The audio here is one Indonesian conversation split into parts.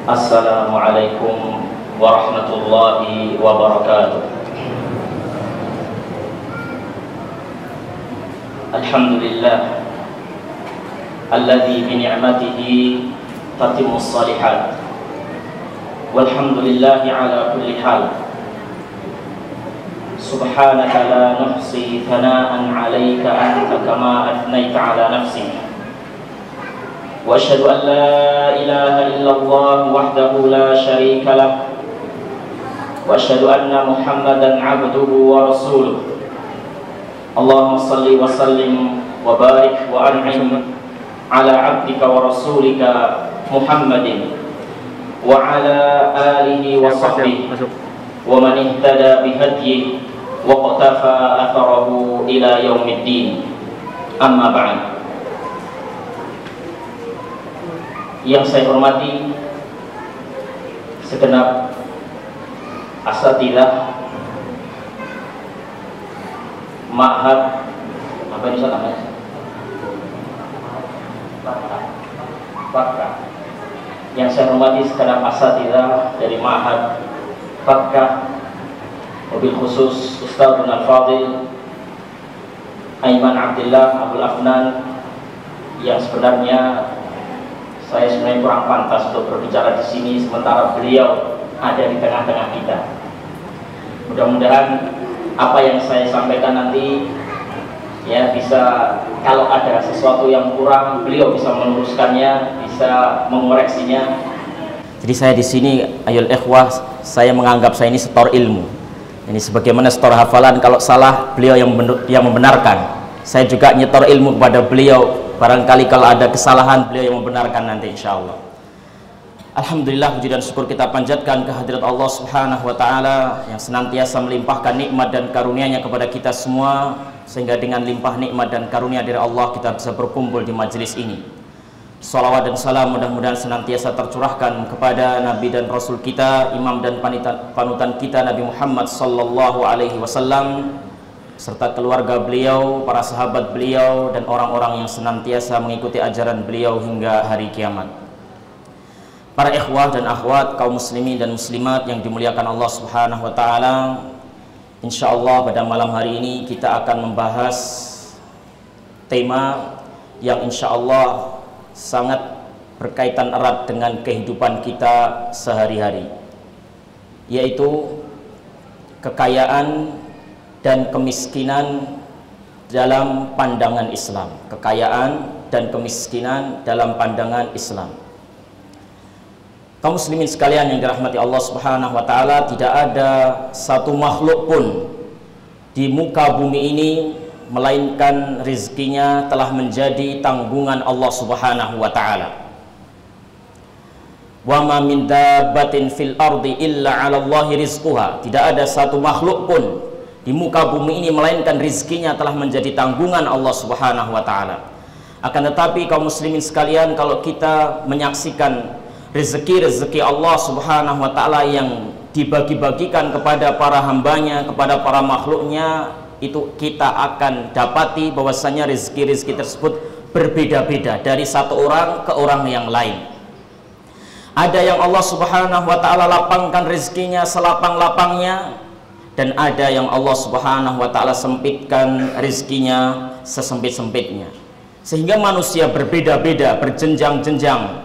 Assalamualaikum warahmatullahi wabarakatuh. Alhamdulillah alladzi bi ni'matihi tatimmus shalihat. Walhamdulillahi ala kulli hal. Subhanaka la nuhsi thana'an 'alaika anta kama athnaita 'ala nafsik. وأشهد أن لا إله إلا الله وحده لا شريك له وأشهد أن محمدا عبده ورسوله اللهم صل وسلم وبارك وأنعم على عبدك ورسولك محمد وعلى آله وصحبه ومن اهتدى بهديه واقتفى أثره إلى يوم الدين أما بعد. Yang saya hormati segenap asatidzah Ma'had apa ini namanya? Fakkah. Yang saya hormati segenap asatidzah dari Ma'had Fakkah, wabil khusus Ustaz Al-Fadil Aiman Abdillah Abdul Afnan, yang sebenarnya saya sebenarnya kurang pantas untuk berbicara di sini sementara beliau ada di tengah-tengah kita. Mudah-mudahan apa yang saya sampaikan nanti ya bisa, kalau ada sesuatu yang kurang beliau bisa meluruskannya, bisa mengoreksinya. Jadi saya di sini ayol ikhwah, saya menganggap saya ini setor ilmu. Ini sebagaimana setor hafalan, kalau salah beliau yang membenarkan. Saya juga nyetor ilmu kepada beliau. Barangkali kalau ada kesalahan beliau yang membenarkan nanti insyaallah. Alhamdulillah, puji dan syukur kita panjatkan kehadirat Allah Subhanahu wa taala yang senantiasa melimpahkan nikmat dan karunia-Nya kepada kita semua, sehingga dengan limpah nikmat dan karunia dari Allah kita bisa berkumpul di majelis ini. Salawat dan salam mudah-mudahan senantiasa tercurahkan kepada Nabi dan Rasul kita, imam dan panutan kita Nabi Muhammad sallallahu alaihi wasallam, serta keluarga beliau, para sahabat beliau, dan orang-orang yang senantiasa mengikuti ajaran beliau hingga hari kiamat. Para ikhwah dan akhwat, kaum muslimin dan muslimat yang dimuliakan Allah Subhanahu wa taala, insyaallah pada malam hari ini kita akan membahas tema yang insyaallah sangat berkaitan erat dengan kehidupan kita sehari-hari, yaitu kekayaan dan kemiskinan dalam pandangan Islam. Kekayaan dan kemiskinan dalam pandangan Islam. Kaum muslimin sekalian yang dirahmati Allah Subhanahu wa taala, tidak ada satu makhluk pun di muka bumi ini melainkan rezekinya telah menjadi tanggungan Allah Subhanahu wa taala. Wa ma min dabbatin fil ardi illa 'ala Allahi rizquha. Tidak ada satu makhluk pun di muka bumi ini melainkan rizkinya telah menjadi tanggungan Allah Subhanahu wa taala. Akan tetapi kaum muslimin sekalian, kalau kita menyaksikan rezeki-rezeki Allah Subhanahu wa taala yang dibagi-bagikan kepada para hambanya, kepada para makhluknya, itu kita akan dapati bahwasanya rezeki-rezeki tersebut berbeda-beda dari satu orang ke orang yang lain. Ada yang Allah Subhanahu wa taala lapangkan rezekinya selapang-lapangnya, dan ada yang Allah Subhanahu wa taala sempitkan rezekinya sesempit-sempitnya. Sehingga manusia berbeda-beda, berjenjang-jenjang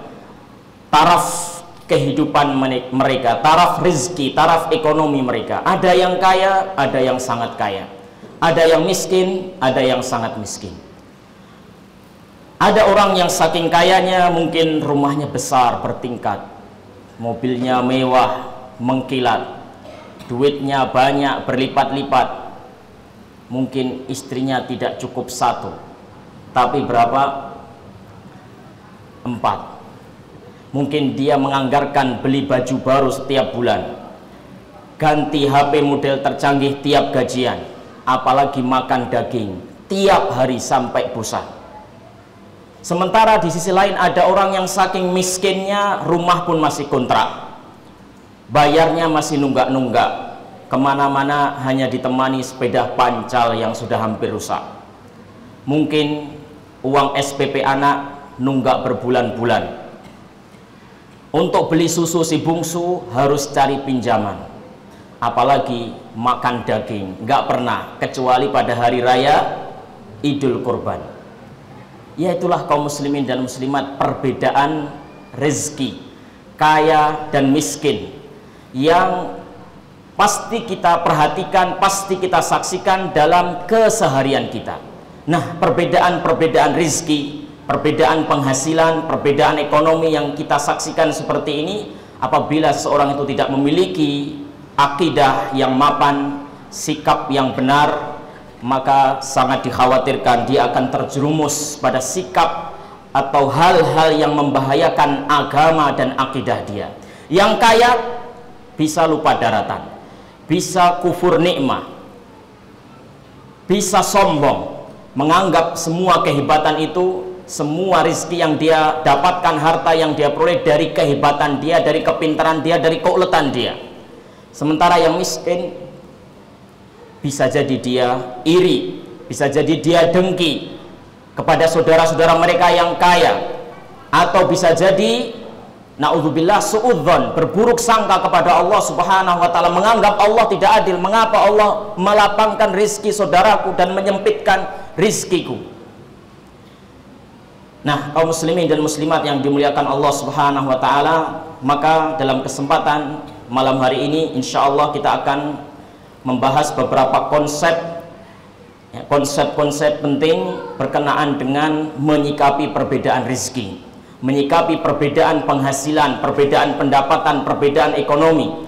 taraf kehidupan mereka, taraf rezeki, taraf ekonomi mereka. Ada yang kaya, ada yang sangat kaya. Ada yang miskin, ada yang sangat miskin. Ada orang yang saking kayanya mungkin rumahnya besar bertingkat, mobilnya mewah, mengkilat, duitnya banyak berlipat-lipat. Mungkin istrinya tidak cukup satu, tapi berapa? 4. Mungkin dia menganggarkan beli baju baru setiap bulan, ganti HP model tercanggih tiap gajian, apalagi makan daging tiap hari sampai bosan. Sementara di sisi lain ada orang yang saking miskinnya rumah pun masih kontrak, bayarnya masih nunggak-nunggak, kemana-mana hanya ditemani sepeda pancal yang sudah hampir rusak. Mungkin uang SPP anak nunggak berbulan-bulan. Untuk beli susu si bungsu harus cari pinjaman. Apalagi makan daging, nggak pernah kecuali pada hari raya Idul Kurban. Ya, itulah kaum muslimin dan muslimat, perbedaan rezeki kaya dan miskin yang pasti kita perhatikan, pasti kita saksikan dalam keseharian kita. Nah, perbedaan-perbedaan rezeki, perbedaan penghasilan, perbedaan ekonomi yang kita saksikan seperti ini, apabila seseorang itu tidak memiliki akidah yang mapan, sikap yang benar, maka sangat dikhawatirkan dia akan terjerumus pada sikap atau hal-hal yang membahayakan agama dan akidah dia. Yang kaya bisa lupa daratan, bisa kufur nikmah, bisa sombong, menganggap semua kehebatan itu, semua rizki yang dia dapatkan, harta yang dia peroleh dari kehebatan dia, dari kepintaran dia, dari keuletan dia. Sementara yang miskin bisa jadi dia iri, bisa jadi dia dengki kepada saudara-saudara mereka yang kaya, atau bisa jadi naudzubillah suudzon, berburuk sangka kepada Allah Subhanahu wa taala, menganggap Allah tidak adil. Mengapa Allah melapangkan rizki saudaraku dan menyempitkan rizkiku? Nah, kaum muslimin dan muslimat yang dimuliakan Allah Subhanahu wa taala, maka dalam kesempatan malam hari ini insya Allah kita akan membahas beberapa konsep-konsep penting berkenaan dengan menyikapi perbedaan rezeki, menyikapi perbedaan penghasilan, perbedaan pendapatan, perbedaan ekonomi,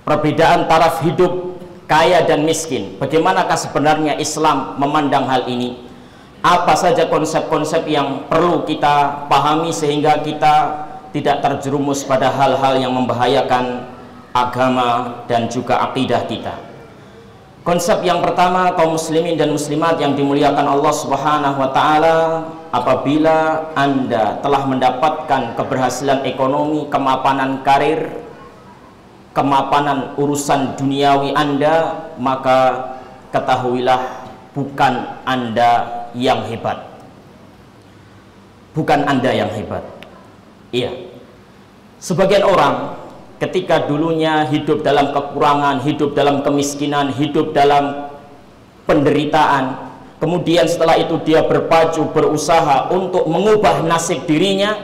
perbedaan taraf hidup kaya dan miskin. Bagaimanakah sebenarnya Islam memandang hal ini? Apa saja konsep-konsep yang perlu kita pahami sehingga kita tidak terjerumus pada hal-hal yang membahayakan agama dan juga akidah kita. Konsep yang pertama, kaum muslimin dan muslimat yang dimuliakan Allah Subhanahu wa taala, apabila Anda telah mendapatkan keberhasilan ekonomi, kemapanan karir, kemapanan urusan duniawi Anda, maka ketahuilah bukan Anda yang hebat. Bukan Anda yang hebat. Iya. Sebagian orang ketika dulunya hidup dalam kekurangan, hidup dalam kemiskinan, hidup dalam penderitaan, kemudian setelah itu dia berpacu, berusaha untuk mengubah nasib dirinya,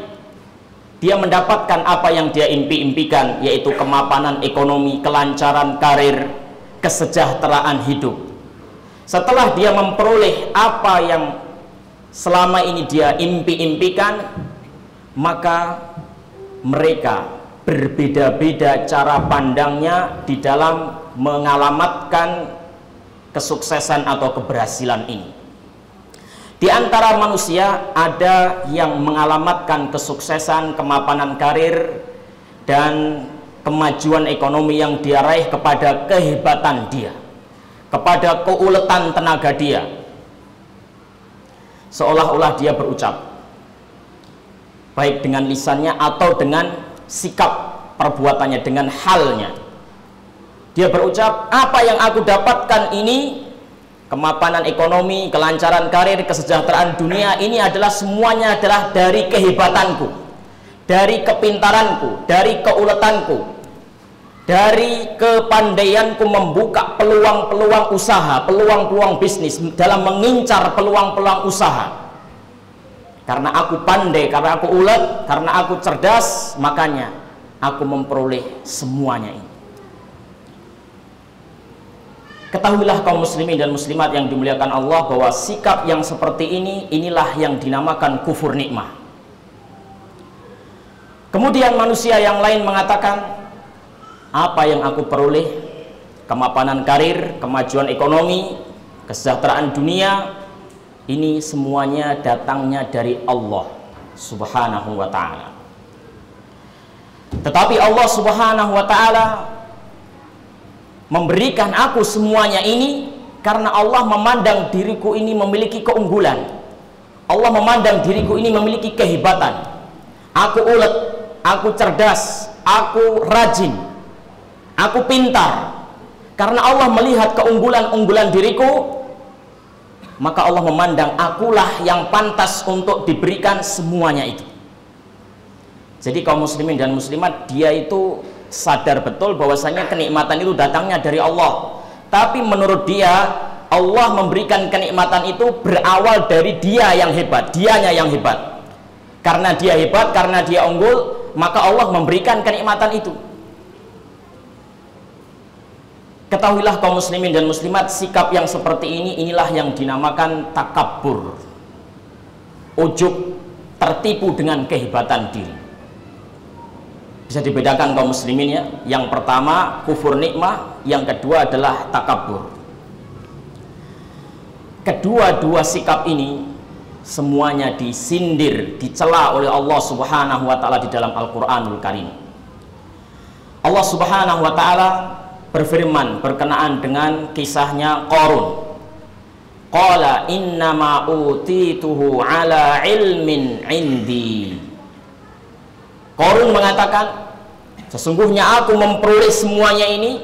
dia mendapatkan apa yang dia impi-impikan, yaitu kemapanan ekonomi, kelancaran karir, kesejahteraan hidup. Setelah dia memperoleh apa yang selama ini dia impi-impikan, maka mereka berbeda-beda cara pandangnya di dalam mengalamatkan kesuksesan atau keberhasilan ini. Di antara manusia ada yang mengalamatkan kesuksesan, kemapanan karir, dan kemajuan ekonomi yang dia raih kepada kehebatan dia, kepada keuletan tenaga dia. Seolah-olah dia berucap, baik dengan lisannya atau dengan sikap perbuatannya, dengan halnya. Dia berucap, apa yang aku dapatkan ini, kemapanan ekonomi, kelancaran karir, kesejahteraan dunia, ini adalah semuanya adalah dari kehebatanku, dari kepintaranku, dari keuletanku, dari kepandaianku membuka peluang-peluang usaha, peluang-peluang bisnis, dalam mengincar peluang-peluang usaha. Karena aku pandai, karena aku ulet, karena aku cerdas, makanya aku memperoleh semuanya ini. Ketahuilah kaum muslimin dan muslimat yang dimuliakan Allah, bahwa sikap yang seperti ini, inilah yang dinamakan kufur nikmah. Kemudian manusia yang lain mengatakan, apa yang aku peroleh, kemapanan karir, kemajuan ekonomi, kesejahteraan dunia, ini semuanya datangnya dari Allah Subhanahu wa ta'ala. Tetapi Allah Subhanahu wa ta'ala memberikan aku semuanya ini karena Allah memandang diriku ini memiliki keunggulan. Allah memandang diriku ini memiliki kehebatan. Aku ulet, aku cerdas, aku rajin, aku pintar. Karena Allah melihat keunggulan-unggulan diriku, maka Allah memandang akulah yang pantas untuk diberikan semuanya itu. Jadi kaum muslimin dan muslimat, dia itu sadar betul bahwasanya kenikmatan itu datangnya dari Allah. Tapi menurut dia, Allah memberikan kenikmatan itu berawal dari dia yang hebat, dianya yang hebat. Karena dia hebat, karena dia unggul, maka Allah memberikan kenikmatan itu. Ketahuilah kaum muslimin dan muslimat, sikap yang seperti ini, inilah yang dinamakan takabbur. Ujub, tertipu dengan kehebatan diri. Bisa dibedakan kaum muslimin ya. Yang pertama kufur nikmah, yang kedua adalah takabbur. Kedua-dua sikap ini semuanya disindir, dicela oleh Allah Subhanahu wa taala di dalam Al-Qur'anul Karim. Allah Subhanahu wa taala berfirman berkenaan dengan kisahnya Qarun. Qala innama utituhu ala ilmin indi. Qarun mengatakan, sesungguhnya aku memperoleh semuanya ini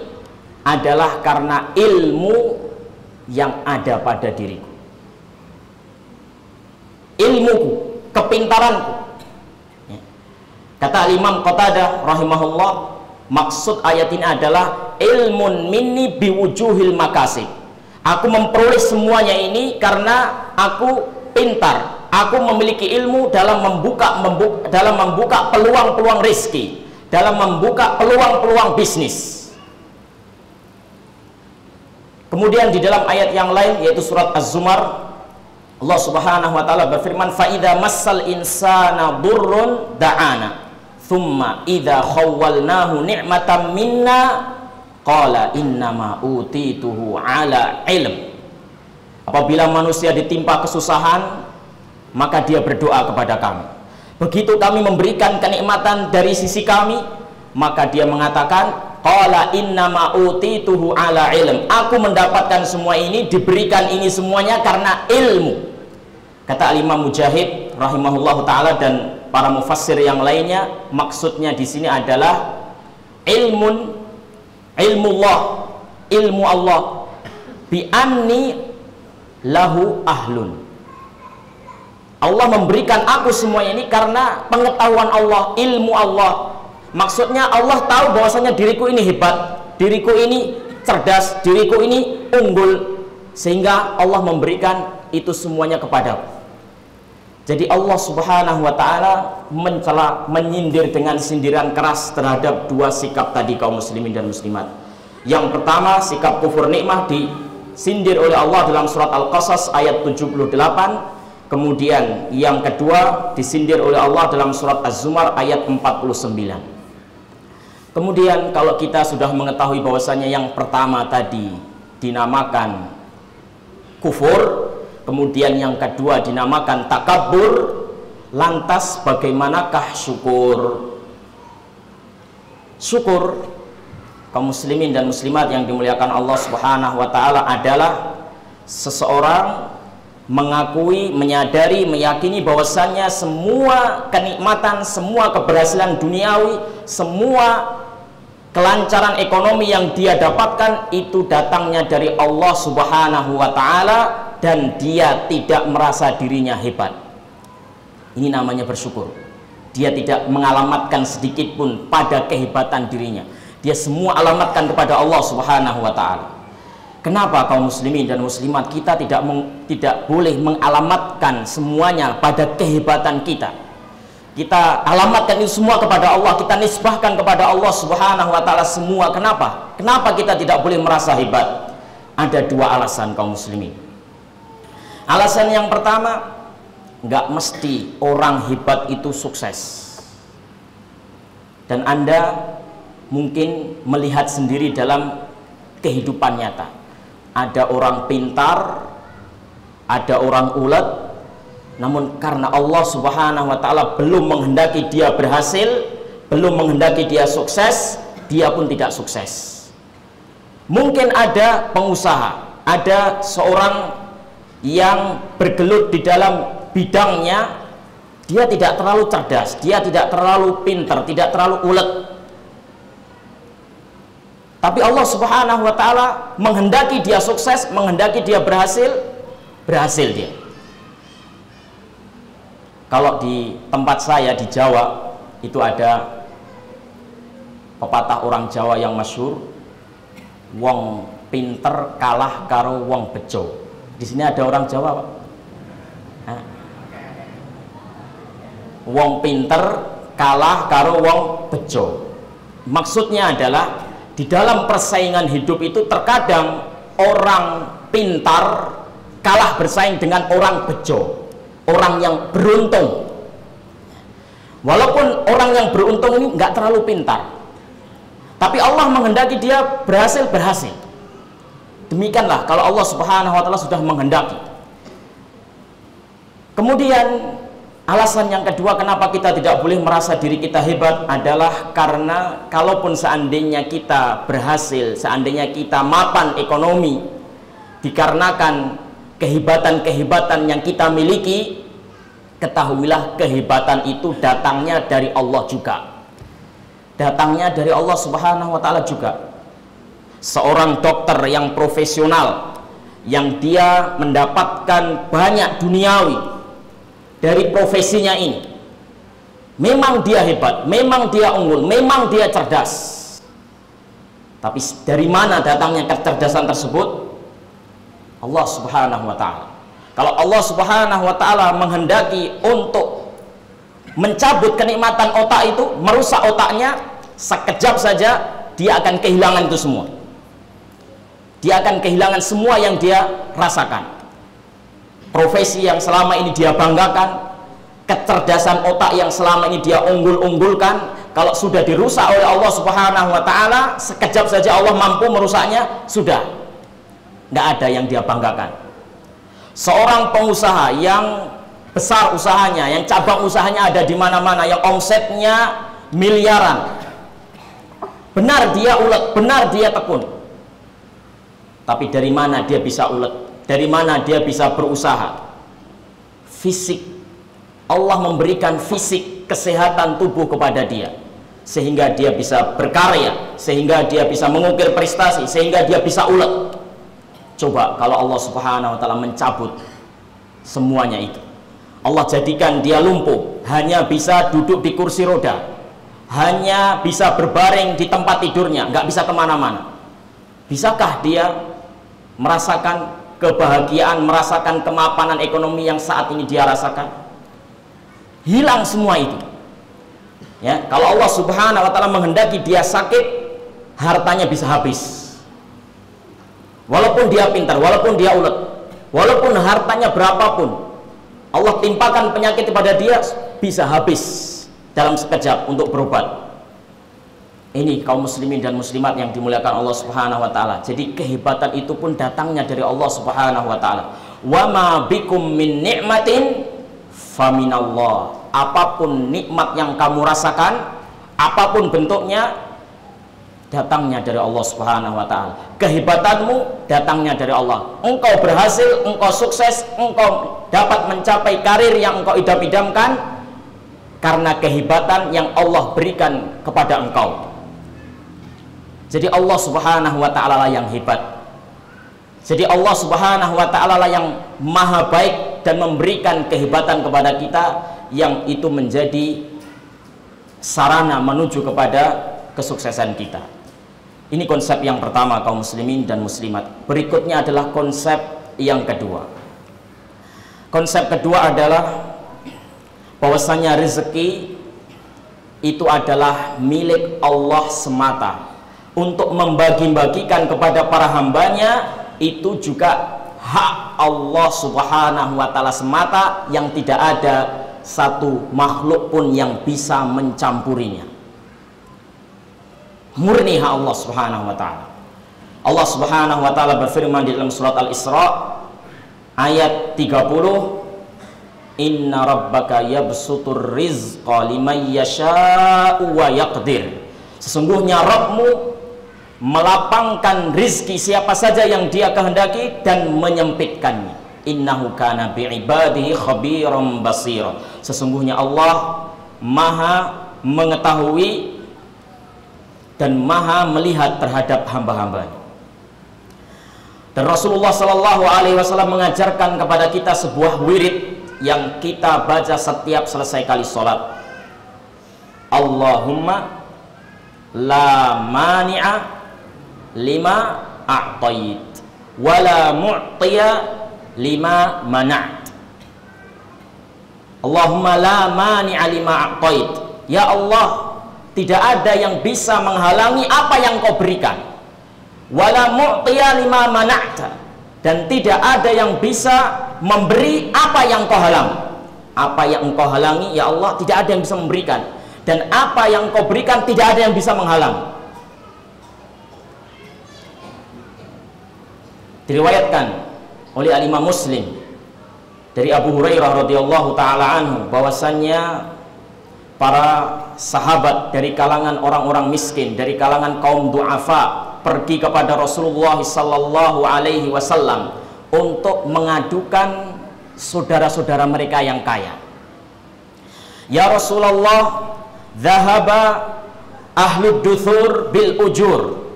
adalah karena ilmu yang ada pada diriku. Ilmuku, kepintaranku. Kata Imam Qatadah rahimahullah, maksud ayat ini adalah ilmun minni biwujuhil makasib. Aku memperoleh semuanya ini karena aku pintar. Aku memiliki ilmu dalam membuka peluang-peluang rezeki, dalam membuka peluang-peluang bisnis. Kemudian di dalam ayat yang lain yaitu surat Az-Zumar, Allah Subhanahu wa taala berfirman, "Fa idza massal insana durrun da'ana, thumma idza khawwalnahu ni'matan minna qala innama utituhu ala ilm." Apabila manusia ditimpa kesusahan, maka dia berdoa kepada kami. Begitu kami memberikan kenikmatan dari sisi kami, maka dia mengatakan, qala innama utituhu ala ilm. Aku mendapatkan semua ini, diberikan ini semuanya karena ilmu. Kata Imam Mujahid rahimahullahu taala dan para mufassir yang lainnya, maksudnya di sini adalah ilmu Allah bi anni lahu ahlun. Allah memberikan aku semuanya ini karena pengetahuan Allah, ilmu Allah. Maksudnya Allah tahu bahwasanya diriku ini hebat, diriku ini cerdas, diriku ini unggul, sehingga Allah memberikan itu semuanya kepadaku. Jadi Allah Subhanahu wa taala mencela, menyindir dengan sindiran keras terhadap dua sikap tadi kaum muslimin dan muslimat. Yang pertama, sikap kufur nikmah disindir oleh Allah dalam surat Al-Qasas ayat 78. Kemudian yang kedua disindir oleh Allah dalam surat Az-Zumar ayat 49. Kemudian kalau kita sudah mengetahui bahwasanya yang pertama tadi dinamakan kufur, kemudian yang kedua dinamakan takabbur, lantas bagaimanakah syukur? Syukur kaum muslimin dan muslimat yang dimuliakan Allah Subhanahu wa taala adalah seseorang mengakui, menyadari, meyakini bahwasannya semua kenikmatan, semua keberhasilan duniawi, semua kelancaran ekonomi yang dia dapatkan itu datangnya dari Allah Subhanahu wa taala dan dia tidak merasa dirinya hebat. Ini namanya bersyukur. Dia tidak mengalamatkan sedikit pun pada kehebatan dirinya. Dia semua alamatkan kepada Allah Subhanahu wa taala. Kenapa kaum muslimin dan muslimat kita tidak boleh mengalamatkan semuanya pada kehebatan kita? Kita alamatkan itu semua kepada Allah, kita nisbahkan kepada Allah Subhanahu wa taala semua. Kenapa? Kenapa kita tidak boleh merasa hebat? Ada dua alasan kaum muslimin. Alasan yang pertama, nggak mesti orang hebat itu sukses. Dan Anda mungkin melihat sendiri dalam kehidupan nyata. Ada orang pintar, ada orang ulet, namun karena Allah Subhanahu wa taala belum menghendaki dia berhasil, belum menghendaki dia sukses, dia pun tidak sukses. Mungkin ada pengusaha, ada seorang yang bergelut di dalam bidangnya, dia tidak terlalu cerdas, dia tidak terlalu pintar, tidak terlalu ulet. Tapi Allah Subhanahu wa taala menghendaki dia sukses, menghendaki dia berhasil, berhasil dia. Kalau di tempat saya di Jawa, itu ada pepatah orang Jawa yang masyhur, wong pinter kalah karo wong bejo. Di sini ada orang Jawa, Pak. Wong pinter kalah karo wong bejo. Maksudnya adalah di dalam persaingan hidup itu terkadang orang pintar kalah bersaing dengan orang bejo, orang yang beruntung. Walaupun orang yang beruntung ini nggak terlalu pintar, tapi Allah menghendaki dia berhasil. Demikianlah kalau Allah Subhanahu wa Ta'ala sudah menghendaki. Kemudian alasan yang kedua kenapa kita tidak boleh merasa diri kita hebat adalah karena kalaupun seandainya kita berhasil, seandainya kita mapan ekonomi, dikarenakan kehebatan-kehebatan yang kita miliki, ketahuilah kehebatan itu datangnya dari Allah juga. Datangnya dari Allah Subhanahu wa Ta'ala juga. Seorang dokter yang profesional, yang dia mendapatkan banyak duniawi dari profesinya ini, memang dia hebat, memang dia unggul, memang dia cerdas. Tapi dari mana datangnya kecerdasan tersebut? Allah Subhanahu wa Ta'ala. Kalau Allah Subhanahu wa Ta'ala menghendaki untuk mencabut kenikmatan otak itu, merusak otaknya, sekejap saja dia akan kehilangan itu semua. Dia akan kehilangan semua yang dia rasakan. Profesi yang selama ini dia banggakan, kecerdasan otak yang selama ini dia unggul-unggulkan, kalau sudah dirusak oleh Allah Subhanahu wa Ta'ala, sekejap saja Allah mampu merusaknya, sudah nggak ada yang dia banggakan. Seorang pengusaha yang besar usahanya, yang cabang usahanya ada di mana-mana, yang omsetnya miliaran, benar dia ulet, benar dia tekun, tapi dari mana dia bisa ulet? Dari mana dia bisa berusaha? Fisik. Allah memberikan fisik, kesehatan tubuh kepada dia, sehingga dia bisa berkarya, sehingga dia bisa mengukir prestasi, sehingga dia bisa ulet. Coba kalau Allah Subhanahu wa Ta'ala mencabut semuanya itu, Allah jadikan dia lumpuh, hanya bisa duduk di kursi roda, hanya bisa berbaring di tempat tidurnya, nggak bisa kemana-mana. Bisakah dia merasakan kebahagiaan, merasakan kemapanan ekonomi yang saat ini dia rasakan? Hilang semua itu. Ya, kalau Allah Subhanahu wa Ta'ala menghendaki dia sakit, hartanya bisa habis. Walaupun dia pintar, walaupun dia ulet, walaupun hartanya berapapun, Allah timpakan penyakit kepada dia, bisa habis dalam sekejap untuk berobat. Ini kaum muslimin dan muslimat yang dimuliakan Allah Subhanahu wa Ta'ala. Jadi kehebatan itu pun datangnya dari Allah Subhanahu wa Ta'ala. Wa ma bikum min ni'matin faminallah. Apapun nikmat yang kamu rasakan, apapun bentuknya, datangnya dari Allah Subhanahu wa Ta'ala. Kehebatanmu datangnya dari Allah. Engkau berhasil, engkau sukses, engkau dapat mencapai karir yang engkau idam-idamkan karena kehebatan yang Allah berikan kepada engkau. Jadi Allah Subhanahu wa Ta'ala lah yang hebat. Jadi Allah Subhanahu wa Ta'ala lah yang maha baik dan memberikan kehebatan kepada kita, yang itu menjadi sarana menuju kepada kesuksesan kita. Ini konsep yang pertama kaum muslimin dan muslimat. Berikutnya adalah konsep yang kedua. Konsep kedua adalah bahwasanya rezeki itu adalah milik Allah semata. Untuk membagi-bagikan kepada para hambanya, itu juga hak Allah Subhanahu wa Ta'ala semata, yang tidak ada satu makhluk pun yang bisa mencampurinya. Murni hak Allah Subhanahu wa Ta'ala. Allah Subhanahu wa Ta'ala berfirman di dalam surat Al-Isra ayat 30, Inna rabbaka yabsutur rizqa liman yasha'u wa yaqdir. Sesungguhnya Rabbmu melapangkan rizki siapa saja yang dia kehendaki dan menyempitkannya. Innahu kana bi'ibadihi khabiran basira. Sesungguhnya Allah maha mengetahui dan maha melihat terhadap hamba-hambanya. Dan Rasulullah Shallallahu Alaihi Wasallam mengajarkan kepada kita sebuah wirid yang kita baca setiap selesai kali sholat. Allahumma la mani'a lima a'tait wa la mu'tiya lima mana'at. Allahumma la mani'a lima a'tait. Ya Allah, tidak ada yang bisa menghalangi apa yang kau berikan. Wala mu'tiya lima mana'ta, dan tidak ada yang bisa memberi apa yang kau halangi. Apa yang engkau halangi, ya Allah, tidak ada yang bisa memberikan, dan apa yang kau berikan tidak ada yang bisa menghalangi. Diriwayatkan oleh Al-Imam Muslim dari Abu Hurairah radhiyallahu taala anhu bahwasannya para sahabat dari kalangan orang-orang miskin, dari kalangan kaum du'afa, pergi kepada Rasulullah sallallahu alaihi wasallam untuk mengadukan saudara-saudara mereka yang kaya. Ya Rasulullah, dhahaba ahlud duthur bil ujur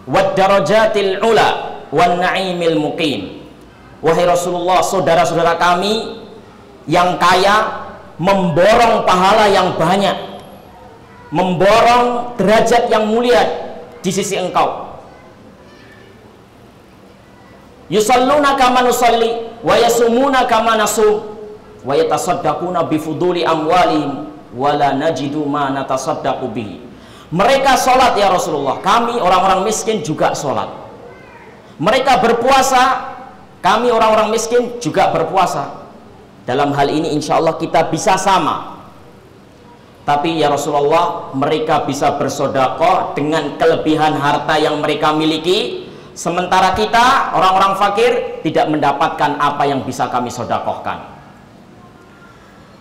wad darajatil ula wan na'imil muqim. Wahai Rasulullah, saudara-saudara kami yang kaya memborong pahala yang banyak, memborong derajat yang mulia di sisi engkau. Yusalluna kama nusalli wa yasumuna kama nasum wa yatasaddaquna bifuduli amwalihim wa la najidu ma natasaddaqu bihi. Mereka sholat ya Rasulullah, kami orang-orang miskin juga sholat. Mereka berpuasa, kami orang-orang miskin juga berpuasa. Dalam hal ini insya Allah kita bisa sama. Tapi ya Rasulullah, mereka bisa bersedekah dengan kelebihan harta yang mereka miliki, sementara kita orang-orang fakir tidak mendapatkan apa yang bisa kami sedekahkan.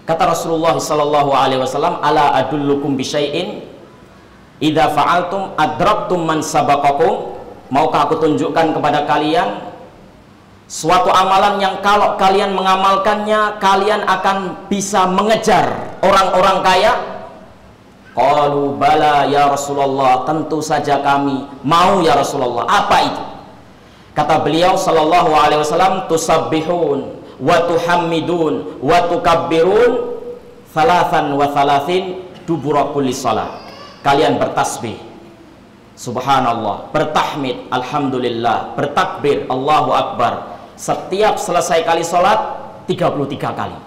Kata Rasulullah sallallahu alaihi wasallam, ala adullukum bisyai'in idza fa'altum adraktum man sabaqakum. Maukah aku tunjukkan kepada kalian suatu amalan yang kalau kalian mengamalkannya kalian akan bisa mengejar orang-orang kaya? Qalu bala ya Rasulullah, tentu saja kami mau ya Rasulullah. Apa itu? Kata beliau sallallahu alaihi wasallam, tusabbihun wa tuhammidun wa tukabbirun thalathan wa thalathin dubura kulli salat. Kalian bertasbih subhanallah, bertahmid alhamdulillah, bertakbir Allahu akbar setiap selesai kali sholat 33 kali.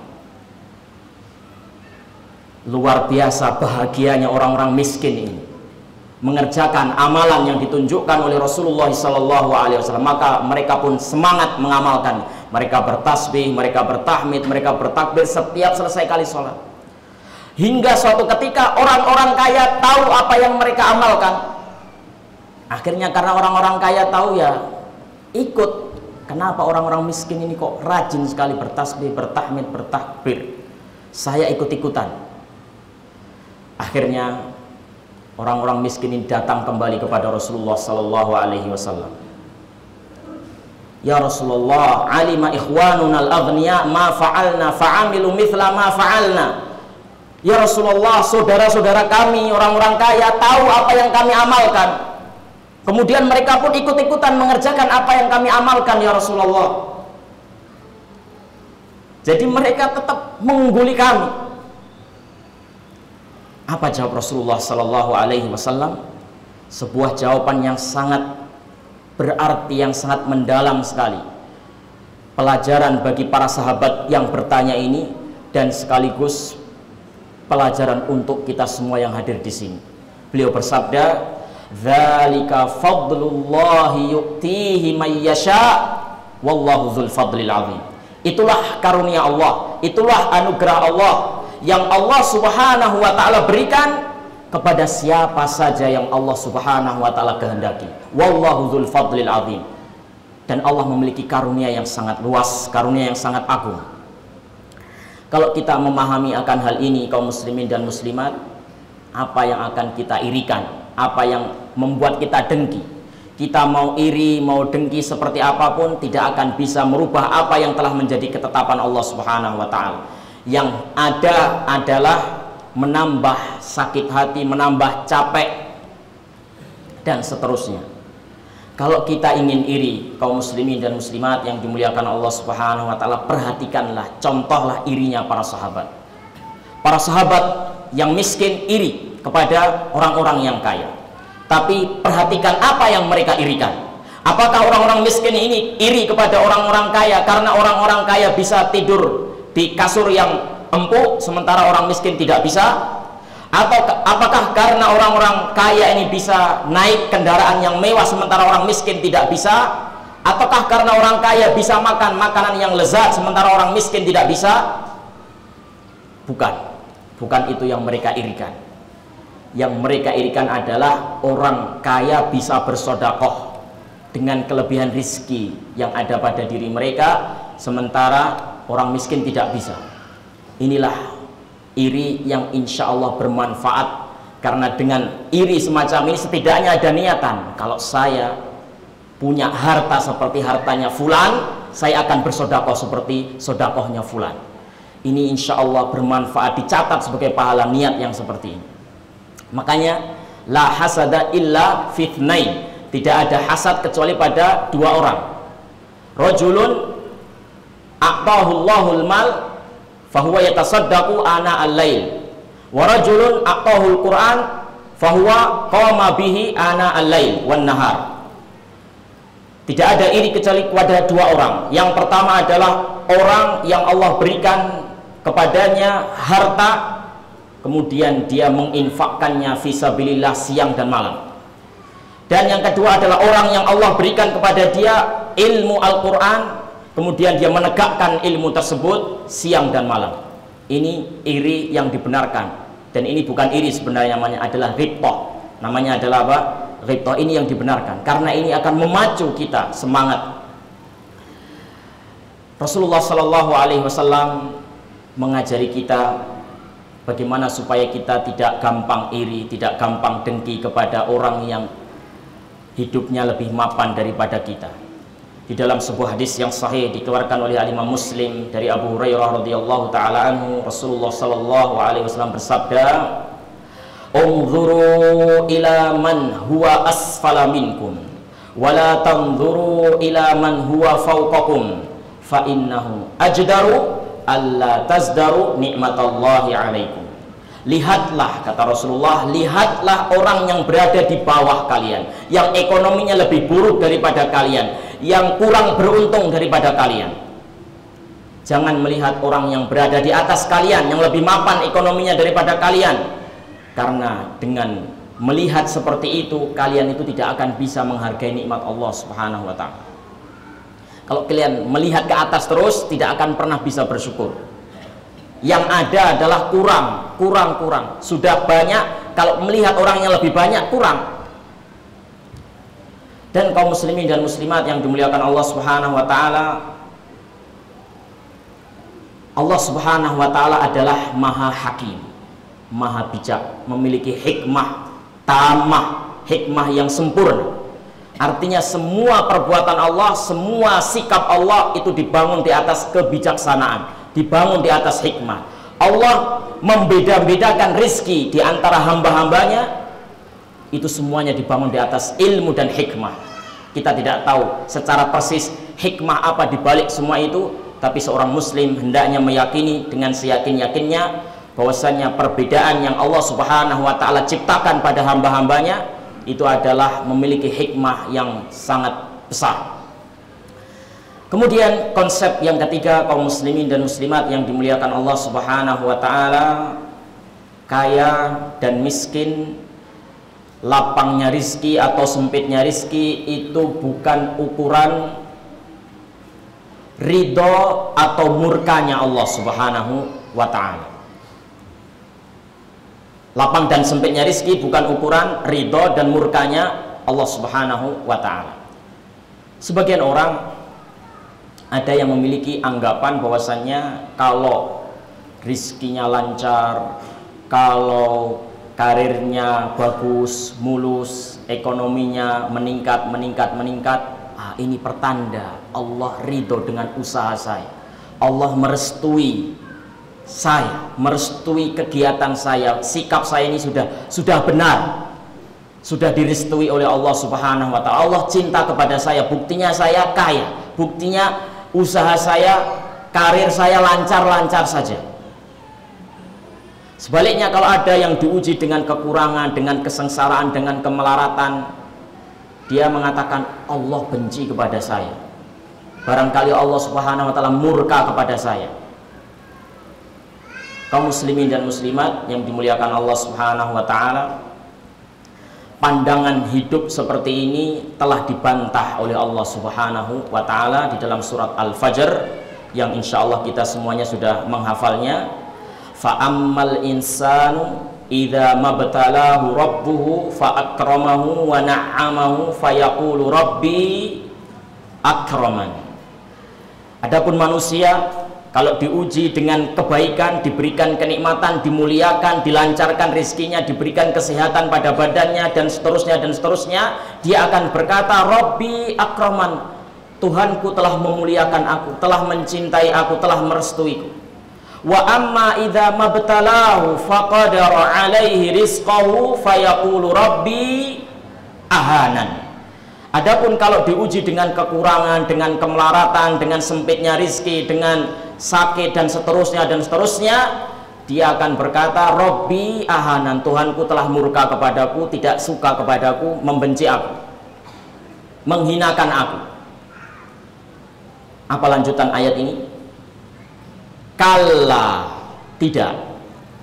Luar biasa bahagianya orang-orang miskin ini mengerjakan amalan yang ditunjukkan oleh Rasulullah SAW. Maka mereka pun semangat mengamalkan. Mereka bertasbih, mereka bertahmid, mereka bertakbir setiap selesai kali sholat. Hingga suatu ketika orang-orang kaya tahu apa yang mereka amalkan. Akhirnya karena orang-orang kaya tahu ya ikut. Kenapa orang-orang miskin ini kok rajin sekali bertasbih, bertahmid, bertakbir? Saya ikut-ikutan. Akhirnya orang-orang miskin ini datang kembali kepada Rasulullah sallallahu alaihi wasallam. Ya Rasulullah, alima ikhwanuna al-aghniya ma fa'alna fa'amilu mithla ma fa'alna. Ya Rasulullah, saudara-saudara kami orang-orang kaya tahu apa yang kami amalkan. Kemudian mereka pun ikut-ikutan mengerjakan apa yang kami amalkan ya Rasulullah. Jadi mereka tetap mengungguli kami. Apa jawab Rasulullah sallallahu alaihi wasallam? Sebuah jawaban yang sangat berarti, yang sangat mendalam sekali. Pelajaran bagi para sahabat yang bertanya ini dan sekaligus pelajaran untuk kita semua yang hadir di sini. Beliau bersabda, dzalika fadlullahi yu'tihi may yasha wallahu dzul fadlil azim. Itulah karunia Allah, itulah anugerah Allah yang Allah Subhanahu wa taala berikan kepada siapa saja yang Allah Subhanahu wa taala kehendaki. Wallahu dzul fadlil azim. Dan Allah memiliki karunia yang sangat luas, karunia yang sangat agung. Kalau kita memahami akan hal ini kaum muslimin dan muslimat, apa yang akan kita irikan? Apa yang membuat kita dengki? Kita mau iri, mau dengki seperti apapun tidak akan bisa merubah apa yang telah menjadi ketetapan Allah Subhanahu wa taala. Yang ada adalah menambah sakit hati, menambah capek dan seterusnya. Kalau kita ingin iri kaum muslimin dan muslimat yang dimuliakan Allah Subhanahu wa taala, perhatikanlah, contohlah irinya para sahabat. Para sahabat yang miskin iri kepada orang-orang yang kaya. Tapi perhatikan apa yang mereka irikan. Apakah orang-orang miskin ini iri kepada orang-orang kaya karena orang-orang kaya bisa tidur di kasur yang empuk sementara orang miskin tidak bisa? Atau apakah karena orang-orang kaya ini bisa naik kendaraan yang mewah sementara orang miskin tidak bisa? Ataukah karena orang kaya bisa makan makanan yang lezat sementara orang miskin tidak bisa? Bukan itu yang mereka irikan. Yang mereka irikan adalah orang kaya bisa bersedekah dengan kelebihan rizki yang ada pada diri mereka, sementara orang miskin tidak bisa. Inilah iri yang insya Allah bermanfaat, karena dengan iri semacam ini setidaknya ada niatan, kalau saya punya harta seperti hartanya fulan, saya akan bersedekah seperti sedekahnya fulan. Ini insya Allah bermanfaat, dicatat sebagai pahala niat yang seperti ini. Makanya la hasada illa fitnain, tidak ada hasad kecuali pada dua orang. Rajulun a'tahullahul mal fahuwa yatasaddaqu ana al-lail, wa rajulun a'tahul quran fahuwa qama bihi ana al-lail wan nahar. Tidak ada iri kecuali kepada dua orang. Yang pertama adalah orang yang Allah berikan kepadanya harta, kemudian dia menginfakkannya fisabilillah siang dan malam. Dan yang kedua adalah orang yang Allah berikan kepada dia ilmu Al-Quran, kemudian dia menegakkan ilmu tersebut siang dan malam. Ini iri yang dibenarkan. Dan ini bukan iri sebenarnya, namanya adalah ghibthah. Namanya adalah apa? Ghibthah. Ini yang dibenarkan, karena ini akan memacu kita semangat. Rasulullah Shallallahu Alaihi Wasallam mengajari kita bagaimana supaya kita tidak gampang iri, tidak gampang dengki kepada orang yang hidupnya lebih mapan daripada kita. Di dalam sebuah hadis yang sahih dikeluarkan oleh Imam Muslim dari Abu Hurairah radhiyallahu taala anhu, Rasulullah Shallallahu Alaihi Wasallam bersabda, "Unzuru ila man huwa asfala minkum, wala tanzuru ila man huwa fawqakum, fa innahu ajdaru alla tazdaru nikmatallahi alaikum." Lihatlah, kata Rasulullah, lihatlah orang yang berada di bawah kalian, yang ekonominya lebih buruk daripada kalian, yang kurang beruntung daripada kalian. Jangan melihat orang yang berada di atas kalian, yang lebih mapan ekonominya daripada kalian, karena dengan melihat seperti itu, kalian itu tidak akan bisa menghargai nikmat Allah Subhanahu wa Ta'ala. Kalau kalian melihat ke atas terus, tidak akan pernah bisa bersyukur. Yang ada adalah kurang. Sudah banyak, kalau melihat orang yang lebih banyak, kurang. Dan kaum muslimin dan muslimat yang dimuliakan Allah Subhanahu wa Ta'ala, Allah Subhanahu wa Ta'ala adalah maha hakim, maha bijak, memiliki hikmah tamah, hikmah yang sempurna. Artinya semua perbuatan Allah, semua sikap Allah itu dibangun di atas kebijaksanaan, dibangun di atas hikmah. Allah membeda-bedakan rizki di antara hamba-hambanya, itu semuanya dibangun di atas ilmu dan hikmah. Kita tidak tahu secara persis hikmah apa dibalik semua itu, tapi seorang muslim hendaknya meyakini dengan seyakin-yakinnya bahwasanya perbedaan yang Allah Subhanahu wa Ta'ala ciptakan pada hamba-hambanya itu adalah memiliki hikmah yang sangat besar. Kemudian konsep yang ketiga, kaum muslimin dan muslimat yang dimuliakan Allah Subhanahu wa Ta'ala, kaya dan miskin, lapangnya rizki atau sempitnya rizki itu bukan ukuran ridho atau murkanya Allah Subhanahu wa Ta'ala. Lapang dan sempitnya rizki bukan ukuran ridho dan murkanya Allah Subhanahu wa Ta'ala. Sebagian orang ada yang memiliki anggapan bahwasannya kalau rizkinya lancar, kalau karirnya bagus, mulus, ekonominya meningkat, ini pertanda Allah ridho dengan usaha saya. Allah merestui saya, merestui kegiatan saya, sikap saya ini sudah benar, sudah direstui oleh Allah Subhanahu wa Ta'ala. Allah cinta kepada saya, buktinya saya kaya, buktinya usaha saya, karir saya lancar-lancar saja. Sebaliknya kalau ada yang diuji dengan kekurangan, dengan kesengsaraan, dengan kemelaratan, dia mengatakan Allah benci kepada saya. Barangkali Allah Subhanahu wa taala murka kepada saya. Kaum muslimin dan muslimat yang dimuliakan Allah Subhanahu wa taala, pandangan hidup seperti ini telah dibantah oleh Allah Subhanahu wa taala di dalam surat Al-Fajr yang insya Allah kita semuanya sudah menghafalnya. Fa ammal insanu idza mabtalahu rabbuhu fa akramahu wa na'amahu fayaqulu rabbi akraman. Adapun manusia kalau diuji dengan kebaikan, diberikan kenikmatan, dimuliakan, dilancarkan rezekinya, diberikan kesehatan pada badannya dan seterusnya, dia akan berkata Rabbi akraman, Tuhanku telah memuliakan aku, telah mencintai aku, telah merestuiku. Wa amma idza mabtalahu faqadara alaihi rizqahu fayaqulu rabbi ahanan. Adapun kalau diuji dengan kekurangan, dengan kemelaratan, dengan sempitnya rizki, dengan sakit dan seterusnya, dia akan berkata Rabbi ahanan, Tuhanku telah murka kepadaku, tidak suka kepadaku, membenci aku, menghinakan aku. Apa lanjutan ayat ini? Kalla, tidak,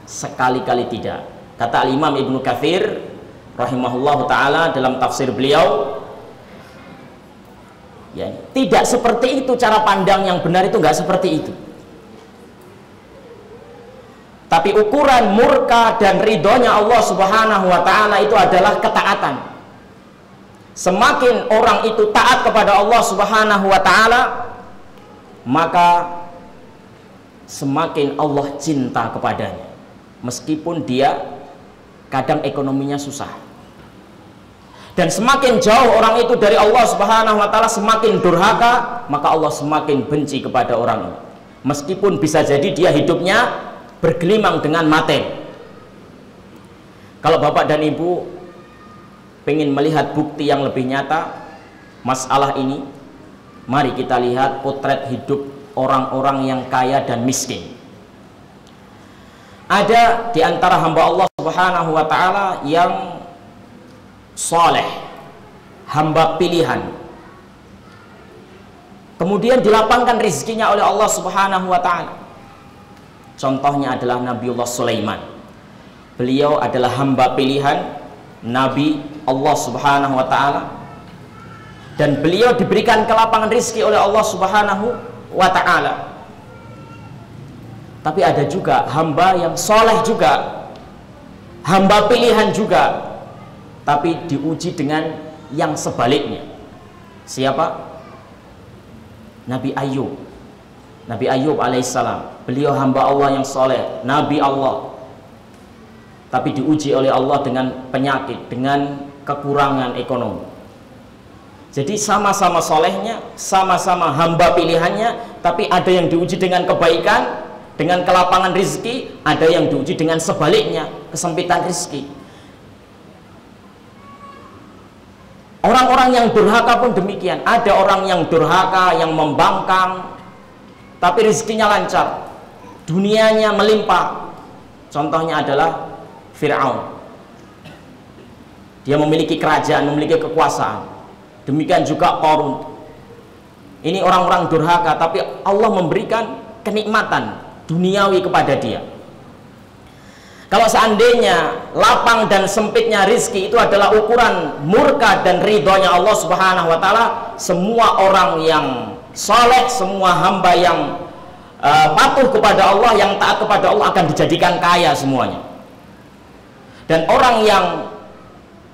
sekali-kali tidak. Kata Al-Imam Ibnu Katsir rahimahullahu taala dalam tafsir beliau, ya, tidak seperti itu cara pandang yang benar, itu enggak seperti itu. Tapi ukuran murka dan ridhonya Allah Subhanahu wa taala itu adalah ketaatan. Semakin orang itu taat kepada Allah Subhanahu wa taala, maka semakin Allah cinta kepadanya, meskipun dia kadang ekonominya susah. Dan semakin jauh orang itu dari Allah Subhanahu wa taala, semakin durhaka, maka Allah semakin benci kepada orang ini, meskipun bisa jadi dia hidupnya bergelimang dengan materi. Kalau bapak dan ibu pengen melihat bukti yang lebih nyata masalah ini, mari kita lihat potret hidup orang-orang yang kaya dan miskin. Ada di antara hamba Allah Subhanahu wa taala yang soleh, hamba pilihan, kemudian dilapangkan rezekinya oleh Allah Subhanahu wa taala. Contohnya adalah Nabiullah Sulaiman. Beliau adalah hamba pilihan Nabi Allah Subhanahu wa taala, dan beliau diberikan kelapangan rezeki oleh Allah Subhanahu wa ta'ala. Tapi ada juga hamba yang soleh juga, hamba pilihan juga, tapi diuji dengan yang sebaliknya. Siapa? Nabi Ayub. Nabi Ayub alaihissalam, beliau hamba Allah yang soleh, Nabi Allah, tapi diuji oleh Allah dengan penyakit, dengan kekurangan ekonomi. Jadi sama-sama solehnya, sama-sama hamba pilihannya, tapi ada yang diuji dengan kebaikan, dengan kelapangan rezeki, ada yang diuji dengan sebaliknya, kesempitan rezeki. Orang-orang yang durhaka pun demikian. Ada orang yang durhaka, yang membangkang, tapi rezekinya lancar, dunianya melimpah. Contohnya adalah Fir'aun. Dia memiliki kerajaan, memiliki kekuasaan. Demikian juga Qarun. Ini orang-orang durhaka, tapi Allah memberikan kenikmatan duniawi kepada dia. Kalau seandainya lapang dan sempitnya rizki itu adalah ukuran murka dan ridhonya Allah Subhanahu wa taala, semua orang yang soleh, semua hamba yang patuh kepada Allah, yang taat kepada Allah akan dijadikan kaya semuanya. Dan orang yang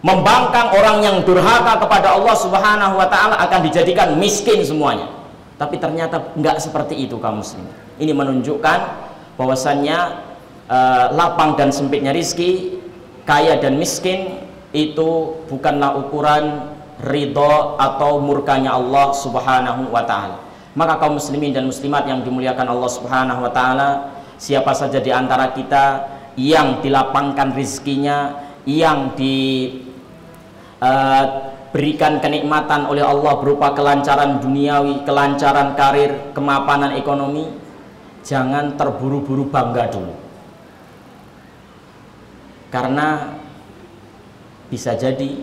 membangkang, orang yang durhaka kepada Allah Subhanahu wa taala akan dijadikan miskin semuanya. Tapi ternyata enggak seperti itu kaum muslimin. Ini menunjukkan bahwasannya lapang dan sempitnya rizki, kaya dan miskin itu bukanlah ukuran ridho atau murkanya Allah Subhanahu wa taala. Maka kaum muslimin dan muslimat yang dimuliakan Allah Subhanahu wa taala, siapa saja di antara kita yang dilapangkan rizkinya, yang diberikan kenikmatan oleh Allah berupa kelancaran duniawi, kelancaran karir, kemapanan ekonomi, jangan terburu-buru bangga dulu. Karena bisa jadi